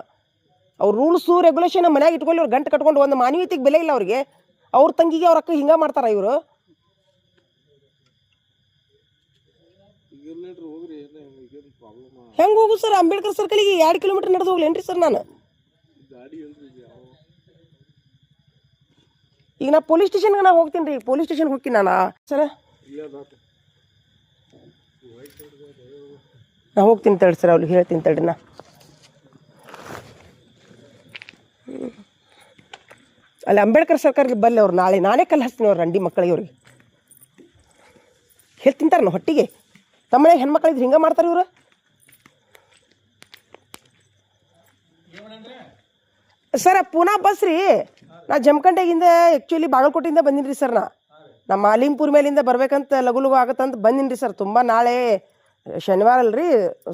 A: ಅವ್ರು ರೂಲ್ಸು ರೆಗ್ಯುಲೇಷನ್ ಮನ್ಯಾಗ ಇಟ್ಕೊಳ್ಳಿ ಅವ್ರು ಗಂಟೆ ಕಟ್ಕೊಂಡು ಒಂದು ಮಾನವೀಯತೆಗೆ ಬೆಲೆ ಇಲ್ಲ ಅವ್ರಿಗೆ ಅವ್ರ ತಂಗಿಗೆ ಅವ್ರ ಅಕ್ಕ ಹಿಂಗೆ ಮಾಡ್ತಾರ ಇವರು ಹೆಂಗೆ ಹೋಗು ಸರ್ ಅಂಬೇಡ್ಕರ್ ಸರ್ಕಲಿಗೆ 2 ಕಿಲೋಮೀಟರ್ ನಡೆದು ಹೋಗ್ಲೇನ್ರಿ ಸರ್ ನಾನು ಈಗ ನಾ ಪೊಲೀಸ್ ಸ್ಟೇಷನ್ಗೆ ನಾ ಹೋಗ್ತೀನಿ ರೀ ಪೊಲೀಸ್ ಸ್ಟೇಷನ್ಗೆ ಹೋಗ್ತೀನಿ ನಾನು ಸರ ನಾ ಹೋಗ್ತೀನಿ ತಡ್ರಿ ಸರ್ ಅವ್ರಿಗೆ ಹೇಳ್ತೀನಿ ತಡ್ರಿ ನಾ ಅಲ್ಲಿ ಅಂಬೇಡ್ಕರ್ ಸರ್ಕಲ್ಗೆ ಬಲ್ಲಿ ಅವ್ರು ನಾಳೆ ನಾನೇ ಕಲ್ಲು ಹಚ್ತೀನಿ ಅವ್ರು ರಂಡಿ ಮಕ್ಕಳಿಗೆ ಅವ್ರಿಗೆ ಹೇಳ್ತಿಂತಾರೆ ನಾವು ಹೊಟ್ಟಿಗೆ ತಮ್ಮ ಮನೆಯಾಗ ಹೆಣ್ಮಕ್ಳು ಇದ್ರೆ ಹಿಂಗೆ ಮಾಡ್ತಾರೆ ಇವರು. ಸರ್ ಪೂನಾ ಬಸ್ ರೀ, ನಾ ಜಮಖಂಡಿಯಿಂದ ಆ್ಯಕ್ಚುಲಿ ಬಾಗಲಕೋಟೆಯಿಂದ ಬಂದೀನಿ ರೀ ಸರ್. ನಮ್ಮ ಮಾಲಿಂಗ್ಪುರ್ ಮೇಲಿಂದ ಬರ್ಬೇಕಂತ ಲಘು ಲಘು ಆಗತ್ತಂತ ಬಂದೀನಿ ರೀ ಸರ್. ತುಂಬ ನಾಳೆ ಶನಿವಾರ ಅಲ್ರಿ,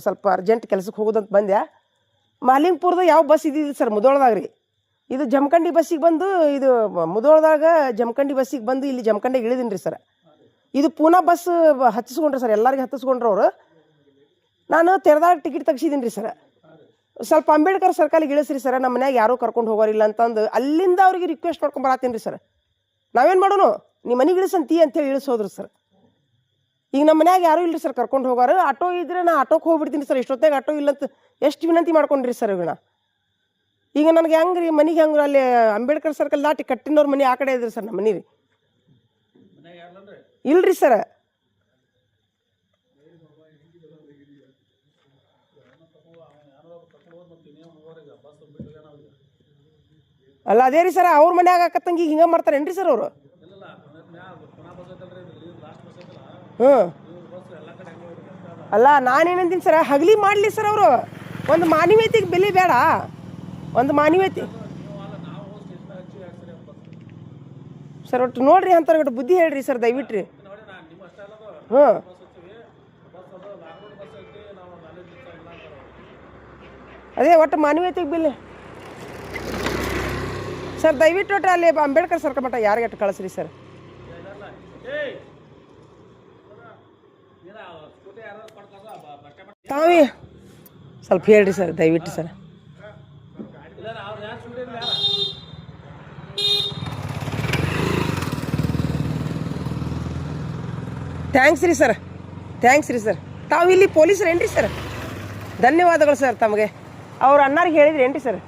A: ಸ್ವಲ್ಪ ಅರ್ಜೆಂಟ್ ಕೆಲ್ಸಕ್ಕೆ ಹೋಗೋದಂತ ಬಂದೆ. ಮಾಲಿಂಗ್ಪುರ್ದು ಯಾವ ಬಸ್ ಇದ್ದಿದ್ದು ಸರ್ ಮುಧೋಳದಾಗ ರೀ. ಇದು ಜಮಖಂಡಿ ಬಸ್ಸಿಗೆ ಬಂದು, ಇದು ಮುಧೋಳದಾಗ ಜಮಖಂಡಿ ಬಸ್ಸಿಗೆ ಬಂದು ಇಲ್ಲಿ ಜಮಖಂಡಿಗೆ ಇಳಿದೀನಿ ರೀ ಸರ್. ಇದು ಪೂನಾ ಬಸ್ ಹತ್ತಿಸ್ಕೊಂಡ್ರಿ ಸರ್, ಎಲ್ಲರಿಗೆ ಹತ್ತಿಸ್ಕೊಂಡ್ರು ಅವರು. ನಾನು ತೆರೆದಾಗ ಟಿಕೆಟ್ ತೆಗ್ಸಿದ್ದೀನಿ ರೀ ಸರ್. ಸ್ವಲ್ಪ ಅಂಬೇಡ್ಕರ್ ಸರ್ಕಲ್ಗೆ ಇಳಿಸ್ರಿ ಸರ್, ನಮ್ಮ ಮನ್ಯಾಗ ಯಾರೂ ಕರ್ಕೊಂಡು ಹೋಗೋರಿಲ್ಲ ಅಂತಂದು ಅಲ್ಲಿಂದ ಅವ್ರಿಗೆ ರಿಕ್ವೆಸ್ಟ್ ಮಾಡ್ಕೊಂಡು ಬರತ್ತೀನಿ ರೀ ಸರ್. ನಾವೇನು ಮಾಡೋನು, ನಿಮ್ಮ ಮನೆಗೆ ಇಳಿಸಂತೀ ಅಂತೇಳಿ ಇಳಿಸೋದ್ರಿ ಸರ್. ಈಗ ನಮ್ಮ ಮನ್ಯಾಗ ಯಾರೂ ಇಲ್ಲರಿ ಸರ್ ಕರ್ಕೊಂಡು ಹೋಗೋರು. ಆಟೋ ಇದ್ರೆ ನಾ ಆಟೋಕ್ಕೆ ಹೋಗ್ಬಿಡ್ತೀನಿ ಸರ್. ಇಷ್ಟೊತ್ತಾಗ ಆಟೋ ಇಲ್ಲಂತ ಎಷ್ಟು ವಿನಂತಿ ಮಾಡ್ಕೊಂಡ್ರಿ ಸರ್ ಇವ್ನ. ಈಗ ನನಗೆ ಹೆಂಗೆ ರೀ ಮನೆಗೆ ಹೆಂಗೆ ಅಲ್ಲಿ ಅಂಬೇಡ್ಕರ್ ಸರ್ಕಲ್ ದಾಟಿ ಕಟ್ಟಿನವ್ರ ಮನೆ ಆ ಕಡೆ ಇದ್ರಿ ಸರ್. ನಮ್ಮ ಮನೆ ರೀ ಇಲ್ರಿ ಸರ್. ಅಲ್ಲ ಅದೇ ರೀ ಸರ್, ಅವ್ರ ಮನ್ಯಾಗ ಆಕತ್ತಂಗೆ ಈಗ ಹಿಂಗೆ ಮಾಡ್ತಾರೇನ್ರಿ ಸರ್ ಅವರು? ಹ್ಞೂ ಅಲ್ಲ ನಾನೇನಂತೀನಿ ಸರ್, ಹಗಲಿ ಮಾಡಲಿ ಸರ್ ಅವರು. ಒಂದು ಮಾನವೀಯತೆಗೆ ಬೆಲೆ ಬೇಡ, ಒಂದು ಮಾನವೀಯತೆ ಸರ್. ಒಟ್ಟು ನೋಡ್ರಿ ಅಂತಾರೆ, ಒಟ್ಟು ಬುದ್ಧಿ ಹೇಳ್ರಿ ಸರ್ ದಯವಿಟ್ಟು ರೀ. ಹ್ಞೂ ಅದೇ ಒಟ್ಟು ಮಾನವೀಯತೆಗೆ ಬೆಲೆ ಸರ್. ದಯವಿಟ್ಟು ಒಟ್ಟು ಅಲ್ಲಿ ಅಂಬೇಡ್ಕರ್ ಸರ್ಕಲ್ ಮಟ್ಟ ಯಾರಿಗೆ ಅಟ್ಟು ಕಳಿಸ್ರಿ ಸರ್. ತಾವೇ ಸ್ವಲ್ಪ ಹೇಳ್ರಿ ಸರ್ ದಯವಿಟ್ಟು ಸರ್. ಥ್ಯಾಂಕ್ಸ್ ರೀ ಸರ್, ಥ್ಯಾಂಕ್ಸ್ ರೀ ಸರ್. ತಾವು ಇಲ್ಲಿ ಪೊಲೀಸರೇನ್ರಿ ಸರ್? ಧನ್ಯವಾದಗಳು ಸರ್ ತಮಗೆ. ಅವ್ರ ಅಣ್ಣಾರಿಗೆ ಹೇಳಿದ್ರಿ ಏನ್ರಿ ಸರ್?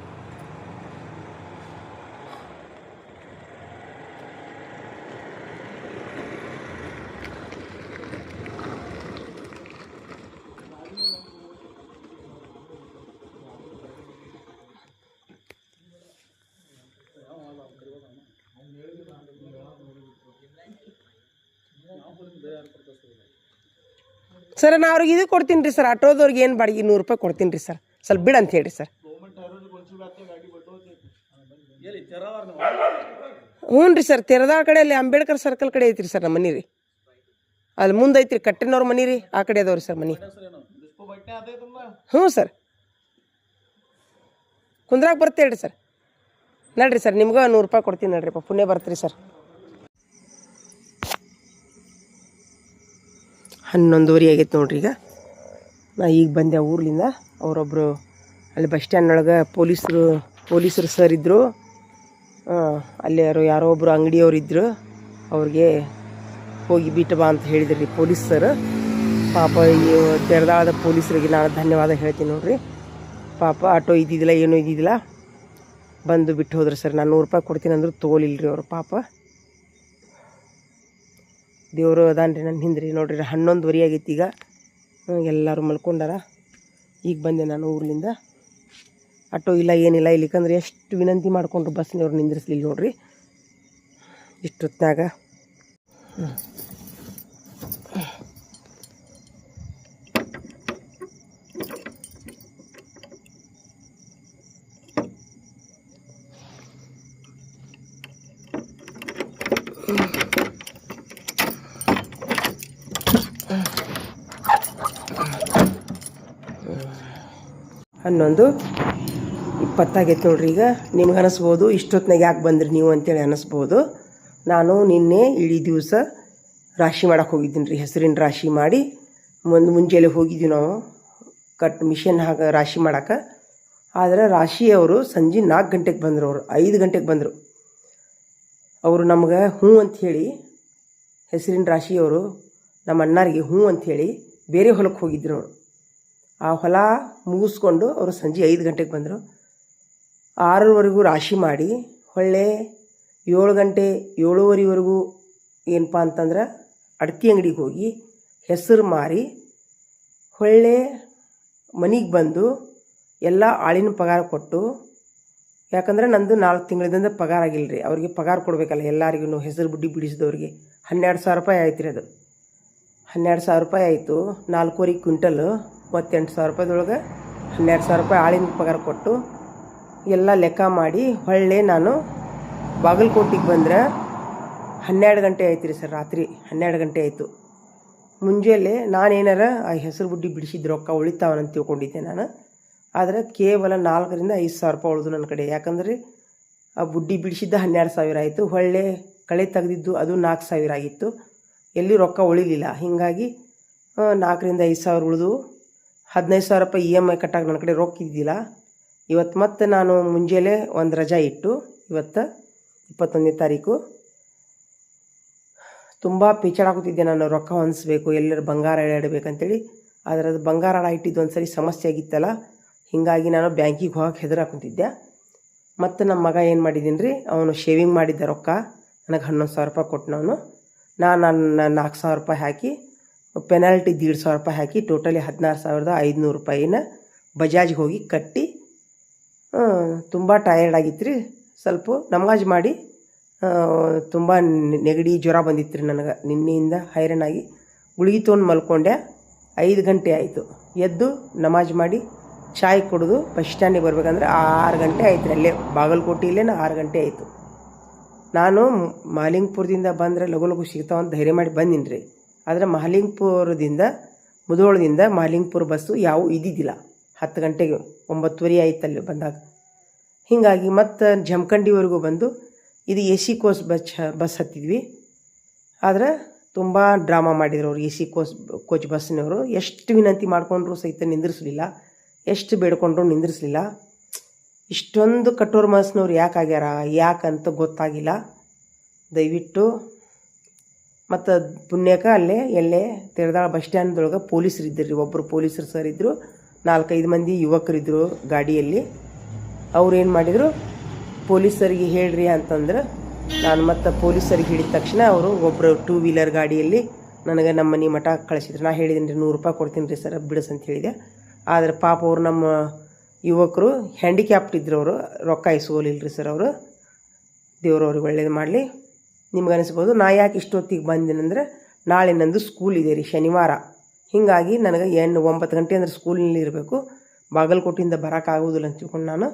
A: ಸರ್ ನಾ ಅವ್ರಿಗೆ ಇದು ಕೊಡ್ತೀನಿ ರೀ ಸರ್, ಆಟೋದವ್ರಿಗೆ ಏನು ಬಾಡಿಗೆ 100 ರೂಪಾಯಿ ಕೊಡ್ತೀನಿ ರೀ ಸರ್. ಸ್ವಲ್ಪ ಬಿಡು ಅಂತ ಹೇಳ್ರಿ ಸರ್. ಹ್ಞೂ ರೀ ಸರ್, ತೆರೆದಾಳ ಕಡೆ ಅಲ್ಲಿ ಅಂಬೇಡ್ಕರ್ ಸರ್ಕಲ್ ಕಡೆ ಐತ್ರಿ ಸರ್ ನಮ್ಮ ಮನೆ ರೀ. ಅಲ್ಲಿ ಮುಂದೆ ಐತ್ರಿ ಕಟ್ಟಿನವ್ರ ಮನೆ ರೀ, ಆ ಕಡೆ ಅದಾವ್ರಿ ಸರ್ ಮನೆ. ಹ್ಞೂ ಸರ್, ಕುಂದ್ರಾಗ ಬರ್ತೆ ಹೇಳ್ರಿ ಸರ್. ನಡ್ರಿ ಸರ್, ನಿಮ್ಗೆ 100 ರೂಪಾಯಿ ಕೊಡ್ತೀನಿ ನಡ್ರಿಪ್ಪ, ಪುಣ್ಯ ಬರ್ತೀರಿ ಸರ್. 11:30 ಆಗೈತೆ ನೋಡ್ರಿ. ಈಗ ನಾ ಈಗ ಬಂದೆ ಊರ್ಲಿಂದ. ಅವರೊಬ್ಬರು ಅಲ್ಲಿ ಬಸ್ ಸ್ಟ್ಯಾಂಡ್ನೊಳಗೆ ಪೊಲೀಸರು ಸರ್ ಇದ್ದರು. ಅಲ್ಲಿ ಯಾರೋ ಒಬ್ಬರು ಅಂಗಡಿಯವ್ರು ಇದ್ದರು, ಅವ್ರಿಗೆ ಹೋಗಿ ಬಿಟ್ಟು ಬಾ ಅಂತ ಹೇಳಿದ್ರಿ ರೀ ಪೊಲೀಸ್ ಸರ್. ಪಾಪ ಈ ತೆರೆದಾಳದ ಪೊಲೀಸರಿಗೆ ನಾನು ಧನ್ಯವಾದ ಹೇಳ್ತೀನಿ ನೋಡ್ರಿ. ಪಾಪ ಆಟೋ ಇದ್ದಿದ್ದಿಲ್ಲ, ಏನೂ ಇದ್ದಿದ್ದಿಲ್ಲ, ಬಂದು ಬಿಟ್ಟು ಹೋದ್ರು ಸರ್. ನಾನು 100 ರೂಪಾಯಿ ಕೊಡ್ತೀನಿ ಅಂದರು ತೊಗೊಲಿಲ್ರಿ ಅವರು. ಪಾಪ ದೇವರು ಅದಾನ್ರಿ ನನ್ನ ಹಿಂದ್ರಿ. ನೋಡ್ರಿ 11:30 ಆಗೈತಿ. ಈಗ ಎಲ್ಲರೂ ಮಲ್ಕೊಂಡಾರ. ಈಗ ಬಂದೆ ನಾನು ಊರ್ಲಿಂದ. ಆಟೋ ಇಲ್ಲ ಏನಿಲ್ಲ ಇಲ್ಲಿಕಂದ್ರೆ ಎಷ್ಟು ವಿನಂತಿ ಮಾಡಿಕೊಂಡ್ರು ಬಸ್ನವ್ರು ನಿಂದ್ರಿಸ್ಲಿಲ್ಲ ನೋಡ್ರಿ ಇಷ್ಟೊತ್ತಿನಾಗ. ಹನ್ನೊಂದು 20 ಆಗೈತೆ ನೋಡ್ರಿ. ಈಗ ನಿಮ್ಗೆ ಅನ್ನಿಸ್ಬೋದು ಇಷ್ಟೊತ್ತಿನಾಗ ಯಾಕೆ ಬಂದ್ರಿ ನೀವು ಅಂತೇಳಿ ಅನ್ನಿಸ್ಬೋದು. ನಾನು ನಿನ್ನೆ ಇಡೀ ದಿವಸ ರಾಶಿ ಮಾಡೋಕೆ ಹೋಗಿದ್ದೀನಿ ರೀ. ಹೆಸರಿನ ರಾಶಿ ಮಾಡಿ ಮುಂಜಾನೆ ಹೋಗಿದ್ವಿ ನಾವು ಮಿಷನ್ ರಾಶಿ ಮಾಡೋಕೆ. ಆದರೆ ರಾಶಿಯವರು ಸಂಜೆ 4 ಗಂಟೆಗೆ ಬಂದರು. ಅವರು 5 ಗಂಟೆಗೆ ಬಂದರು. ಅವರು ನಮ್ಗೆ ಹ್ಞೂ ಅಂಥೇಳಿ, ಹೆಸರಿನ ರಾಶಿಯವರು ನಮ್ಮ ಅಣ್ಣಾರಿಗೆ ಹ್ಞೂ ಅಂಥೇಳಿ ಬೇರೆ ಹೊಲಕ್ಕೆ ಹೋಗಿದ್ರು ಅವರು. ಆ ಹೊಲ ಮುಗಿಸ್ಕೊಂಡು ಅವರು ಸಂಜೆ 5 ಗಂಟೆಗೆ ಬಂದರು. 6ವರೆಗೂ ರಾಶಿ ಮಾಡಿ ಹೊಳ್ಳೆ 7 ಗಂಟೆ 7:30ವರೆಗೂ ಏನಪ್ಪ ಅಂತಂದ್ರೆ ಅಡಿಕೆ ಅಂಗಡಿಗೆ ಹೋಗಿ ಹೆಸರು ಮಾರಿ ಹೊಳ್ಳೆ ಮನೆಗೆ ಬಂದು ಎಲ್ಲ ಆಳಿನ ಪಗಾರ ಕೊಟ್ಟು, ಯಾಕಂದ್ರೆ ನಂದು 4 ತಿಂಗಳಿಂದ ಪಗಾರ ಆಗಿಲ್ಲ ರೀ. ಅವ್ರಿಗೆ ಪಗಾರ ಕೊಡಬೇಕಲ್ಲ ಎಲ್ಲರಿಗೂ, ಹೆಸರು ಬುಡ್ಡಿ ಬಿಡಿಸಿದವ್ರಿಗೆ 12,000 ರೂಪಾಯಿ ಆಯ್ತು ರೀ. ಅದು 12,000 ಆಯಿತು. 4.25 ಕ್ವಿಂಟಲ್ 38,000 12,000 ಆಳಿನ ಪಗಾರ ಕೊಟ್ಟು ಎಲ್ಲ ಲೆಕ್ಕ ಮಾಡಿ ಹೊಳ್ಳೆ ನಾನು ಬಾಗಲಕೋಟೆಗೆ ಬಂದ್ರೆ 12 ಗಂಟೆ ಆಯ್ತು ರೀ ಸರ್. ರಾತ್ರಿ 12 ಗಂಟೆ ಆಯಿತು. ಮುಂಜಾನೆ ನಾನೇನಾರ ಆ ಹೆಸರು ಬುಡ್ಡಿ ಬಿಡಿಸಿದ ರೊಕ್ಕ ಉಳಿತಾವನಂತ ತಿಳ್ಕೊಂಡಿದ್ದೆ ನಾನು. ಆದರೆ ಕೇವಲ 4,000 5,000 ರೂಪಾಯಿ ಉಳಿದು ನನ್ನ ಕಡೆ. ಯಾಕಂದ್ರೆ ಆ ಬುಡ್ಡಿ ಬಿಡಿಸಿದ್ದ 12,000 ಆಯಿತು. ಹೊಳ್ಳೆ ಕಳೆ ತೆಗೆದಿದ್ದು ಅದು 4,000 ಆಗಿತ್ತು. ಎಲ್ಲಿ ರೊಕ್ಕ ಉಳಿಲಿಲ್ಲ. ಹೀಗಾಗಿ 4,000 5,000 ಉಳಿದು 15,000 ರೂಪಾಯಿ EMI ಕಟ್ಟಾಗ ನನ್ನ ಕಡೆ ರೊಕ್ಕ ಇದ್ದಿಲ್ಲ. ಇವತ್ತು ಮತ್ತೆ ನಾನು ಮುಂಜಾನೆ ಒಂದು ರಜಾ ಇಟ್ಟು ಇವತ್ತು 21ನೇ ತಾರೀಕು ತುಂಬ ಪೇಚಾಡಾಗುತ್ತಿದ್ದೆ. ನಾನು ರೊಕ್ಕ ಹೊಂದಿಸ್ಬೇಕು, ಎಲ್ಲರೂ ಬಂಗಾರ ಇಡಬೇಕಂತೇಳಿ. ಆದರೆ ಅದು ಬಂಗಾರ ಇಟ್ಟಿದ್ದು ಒಂದು ಸರಿ ಸಮಸ್ಯೆ ಆಗಿತ್ತಲ್ಲ, ಹೀಗಾಗಿ ನಾನು ಬ್ಯಾಂಕಿಗೆ ಹೋಗಕ್ಕೆ ಹೆದರಾಕುಂತಿದ್ದೆ. ಮತ್ತು ನಮ್ಮ ಮಗ ಏನು ಮಾಡಿದ್ದೀನಿ ರೀ, ಅವನು ಶೇವಿಂಗ್ ಮಾಡಿದ್ದ ರೊಕ್ಕ ನನಗೆ 11,000 ರೂಪಾಯಿ ಕೊಟ್ಟನವನು. ನಾನು 4,000 ರೂಪಾಯಿ ಹಾಕಿ ಪೆನಾಲ್ಟಿ 1,500 ರೂಪಾಯಿ ಹಾಕಿ ಟೋಟಲಿ 16,500 ರೂಪಾಯಿನ ಬಜಾಜ್ಗೆ ಹೋಗಿ ಕಟ್ಟಿ ತುಂಬ ಟಯರ್ಡ್ ಆಗಿತ್ತು ರೀ. ಸ್ವಲ್ಪ ನಮಾಜ್ ಮಾಡಿ ತುಂಬ ನೆಗಡಿ ಜ್ವರ ಬಂದಿತ್ತು ರೀ ನನಗೆ. ನಿನ್ನೆಯಿಂದ ಹೈರಾಣಾಗಿ ಗುಳಿಗೆ ತೊಗೊಂಡು ಮಲ್ಕೊಂಡೆ. 5 ಗಂಟೆ ಆಯಿತು. ಎದ್ದು ನಮಾಜ್ ಮಾಡಿ ಚಾಯ್ ಕುಡಿದು ಬಸ್ ಸ್ಟ್ಯಾಂಡಿಗೆ ಬರ್ಬೇಕಂದ್ರೆ 6 ಗಂಟೆ ಆಯ್ತು ರೀ. ಅಲ್ಲೇ ಬಾಗಲಕೋಟೆಯಲ್ಲೇ 6 ಗಂಟೆ ಆಯಿತು. ನಾನು ಮಾಲಿಂಗ್ಪುರದಿಂದ ಬಂದರೆ ಲಘು ಲಘು ಸಿಗ್ತಾವಂತ ಧೈರ್ಯ ಮಾಡಿ ಬಂದೀನಿ ರೀ. ಆದರೆ ಮುಧೋಳದಿಂದ ಮಾಲಿಂಗ್ಪುರ ಬಸ್ಸು ಯಾವೂ ಇದ್ದಿದ್ದಿಲ್ಲ. 10 ಗಂಟೆಗೆ 9:30 ಆಯ್ತಲ್ಲಿ ಬಂದಾಗ. ಹೀಗಾಗಿ ಮತ್ತು ಜಮಖಂಡಿವರೆಗೂ ಬಂದು ಇದು AC ಕೋಚ್ ಬಸ್ ಹತ್ತಿದ್ವಿ. ಆದರೆ ತುಂಬ ಡ್ರಾಮಾ ಮಾಡಿದ್ರು ಅವರು. AC ಕೋಚ್ ಬಸ್ಸಿನವರು ಎಷ್ಟು ವಿನಂತಿ ಮಾಡಿಕೊಂಡ್ರು ಸಹಿತ ನಿಂದಿರಿಸಲಿಲ್ಲ, ಎಷ್ಟು ಬೇಡ್ಕೊಂಡ್ರು ನಿಂದಿರಿಸಲಿಲ್ಲ. ಇಷ್ಟೊಂದು ಕಠೋರ ಮನಸ್ಸಿನವ್ರು ಯಾಕೆ ಆಗ್ಯಾರ ಯಾಕಂತ ಗೊತ್ತಾಗಿಲ್ಲ. ದಯವಿಟ್ಟು ಮತ್ತು ಪುಣ್ಯಕ್ಕೆ ಎಲ್ಲೇ ತೆರೆದಾಳ ಬಸ್ ಸ್ಟ್ಯಾಂಡ್ದೊಳಗೆ ಪೊಲೀಸರು ಇದ್ದರು ರೀ. ಒಬ್ಬರು ಪೊಲೀಸರು ಸರ್ ಇದ್ದರು, 4-5 ಮಂದಿ ಯುವಕರಿದ್ದರು ಗಾಡಿಯಲ್ಲಿ. ಅವ್ರು ಏನು ಮಾಡಿದರು, ಪೊಲೀಸರಿಗೆ ಹೇಳ್ರಿ ಅಂತಂದ್ರೆ ನಾನು ಮತ್ತು ಪೊಲೀಸರಿಗೆ ಹಿಡಿದ ತಕ್ಷಣ ಅವರು ಒಬ್ಬರು 2 ವೀಲರ್ ಗಾಡಿಯಲ್ಲಿ ನನಗೆ ನಮ್ಮ ಮನೆ ಮಠ ಕಳಿಸಿದ್ರು. ನಾ ಹೇಳಿದ್ದೀನಿ ರೀ 100 ರೂಪಾಯಿ ಕೊಡ್ತೀನಿ ರೀ ಸರ್ ಬಿಡಿಸಂತ ಹೇಳಿದೆ. ಆದರೆ ಪಾಪ ಅವರು ನಮ್ಮ ಯುವಕರು ಹ್ಯಾಂಡಿಕ್ಯಾಪ್ಟ್ ಇದ್ರು, ಅವರು ರೊಕ್ಕ ಇಸ್ಕೋಲಿಲ್ಲ ರೀ ಸರ್. ಅವರು ದೇವ್ರವ್ರಿಗೆ ಒಳ್ಳೇದು ಮಾಡಲಿ. ನಿಮ್ಗೆ ಅನಿಸ್ಬೋದು ನಾ ಯಾಕೆ ಇಷ್ಟೊತ್ತಿಗೆ ಬಂದಿನಂದ್ರೆ ನಾಳೆ ನಂದು ಸ್ಕೂಲ್ ಇದೆ ರೀ, ಶನಿವಾರ. ಹೀಗಾಗಿ ನನಗೆ 9 ಗಂಟೆ ಅಂದ್ರೆ ಸ್ಕೂಲಿನಲ್ಲಿ ಇರಬೇಕು. ಬಾಗಲಕೋಟೆಯಿಂದ ಬರೋಕ್ಕಾಗೋದಿಲ್ಲ ಅಂತ ತಿಳ್ಕೊಂಡು ನಾನು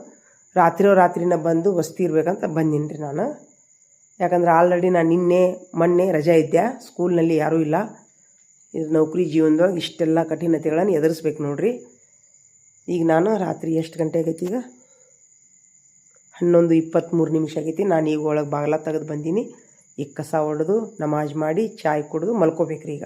A: ರಾತ್ರಿನ ಬಂದು ವಸ್ತಿ ಇರಬೇಕಂತ ಬಂದೀನಿ ರೀ ನಾನು. ಯಾಕಂದ್ರೆ ಆಲ್ರೆಡಿ ನಾನು ಮೊನ್ನೆ ರಜೆ ಇದ್ದೆ, ಸ್ಕೂಲ್ನಲ್ಲಿ ಯಾರೂ ಇಲ್ಲ. ಇದು ನೌಕರಿ ಜೀವನದೊಳಗೆ ಇಷ್ಟೆಲ್ಲ ಕಠಿಣತೆಗಳನ್ನು ಎದುರಿಸ್ಬೇಕು ನೋಡ್ರಿ. ಈಗ ನಾನು ರಾತ್ರಿ ಎಷ್ಟು ಗಂಟೆ ಆಗೈತಿ, ಈಗ 11:23 ಆಗೈತಿ. ನಾನು ಈಗ ಒಳಗೆ ಬಾಗಿಲ ತೆಗೆದು ಬಂದೀನಿ. ಈಗ ಕಸ ಹೊಡೆದು ನಮಾಜ್ ಮಾಡಿ ಚಾಯ್ ಕುಡಿದು ಮಲ್ಕೋಬೇಕ್ರಿ ಈಗ.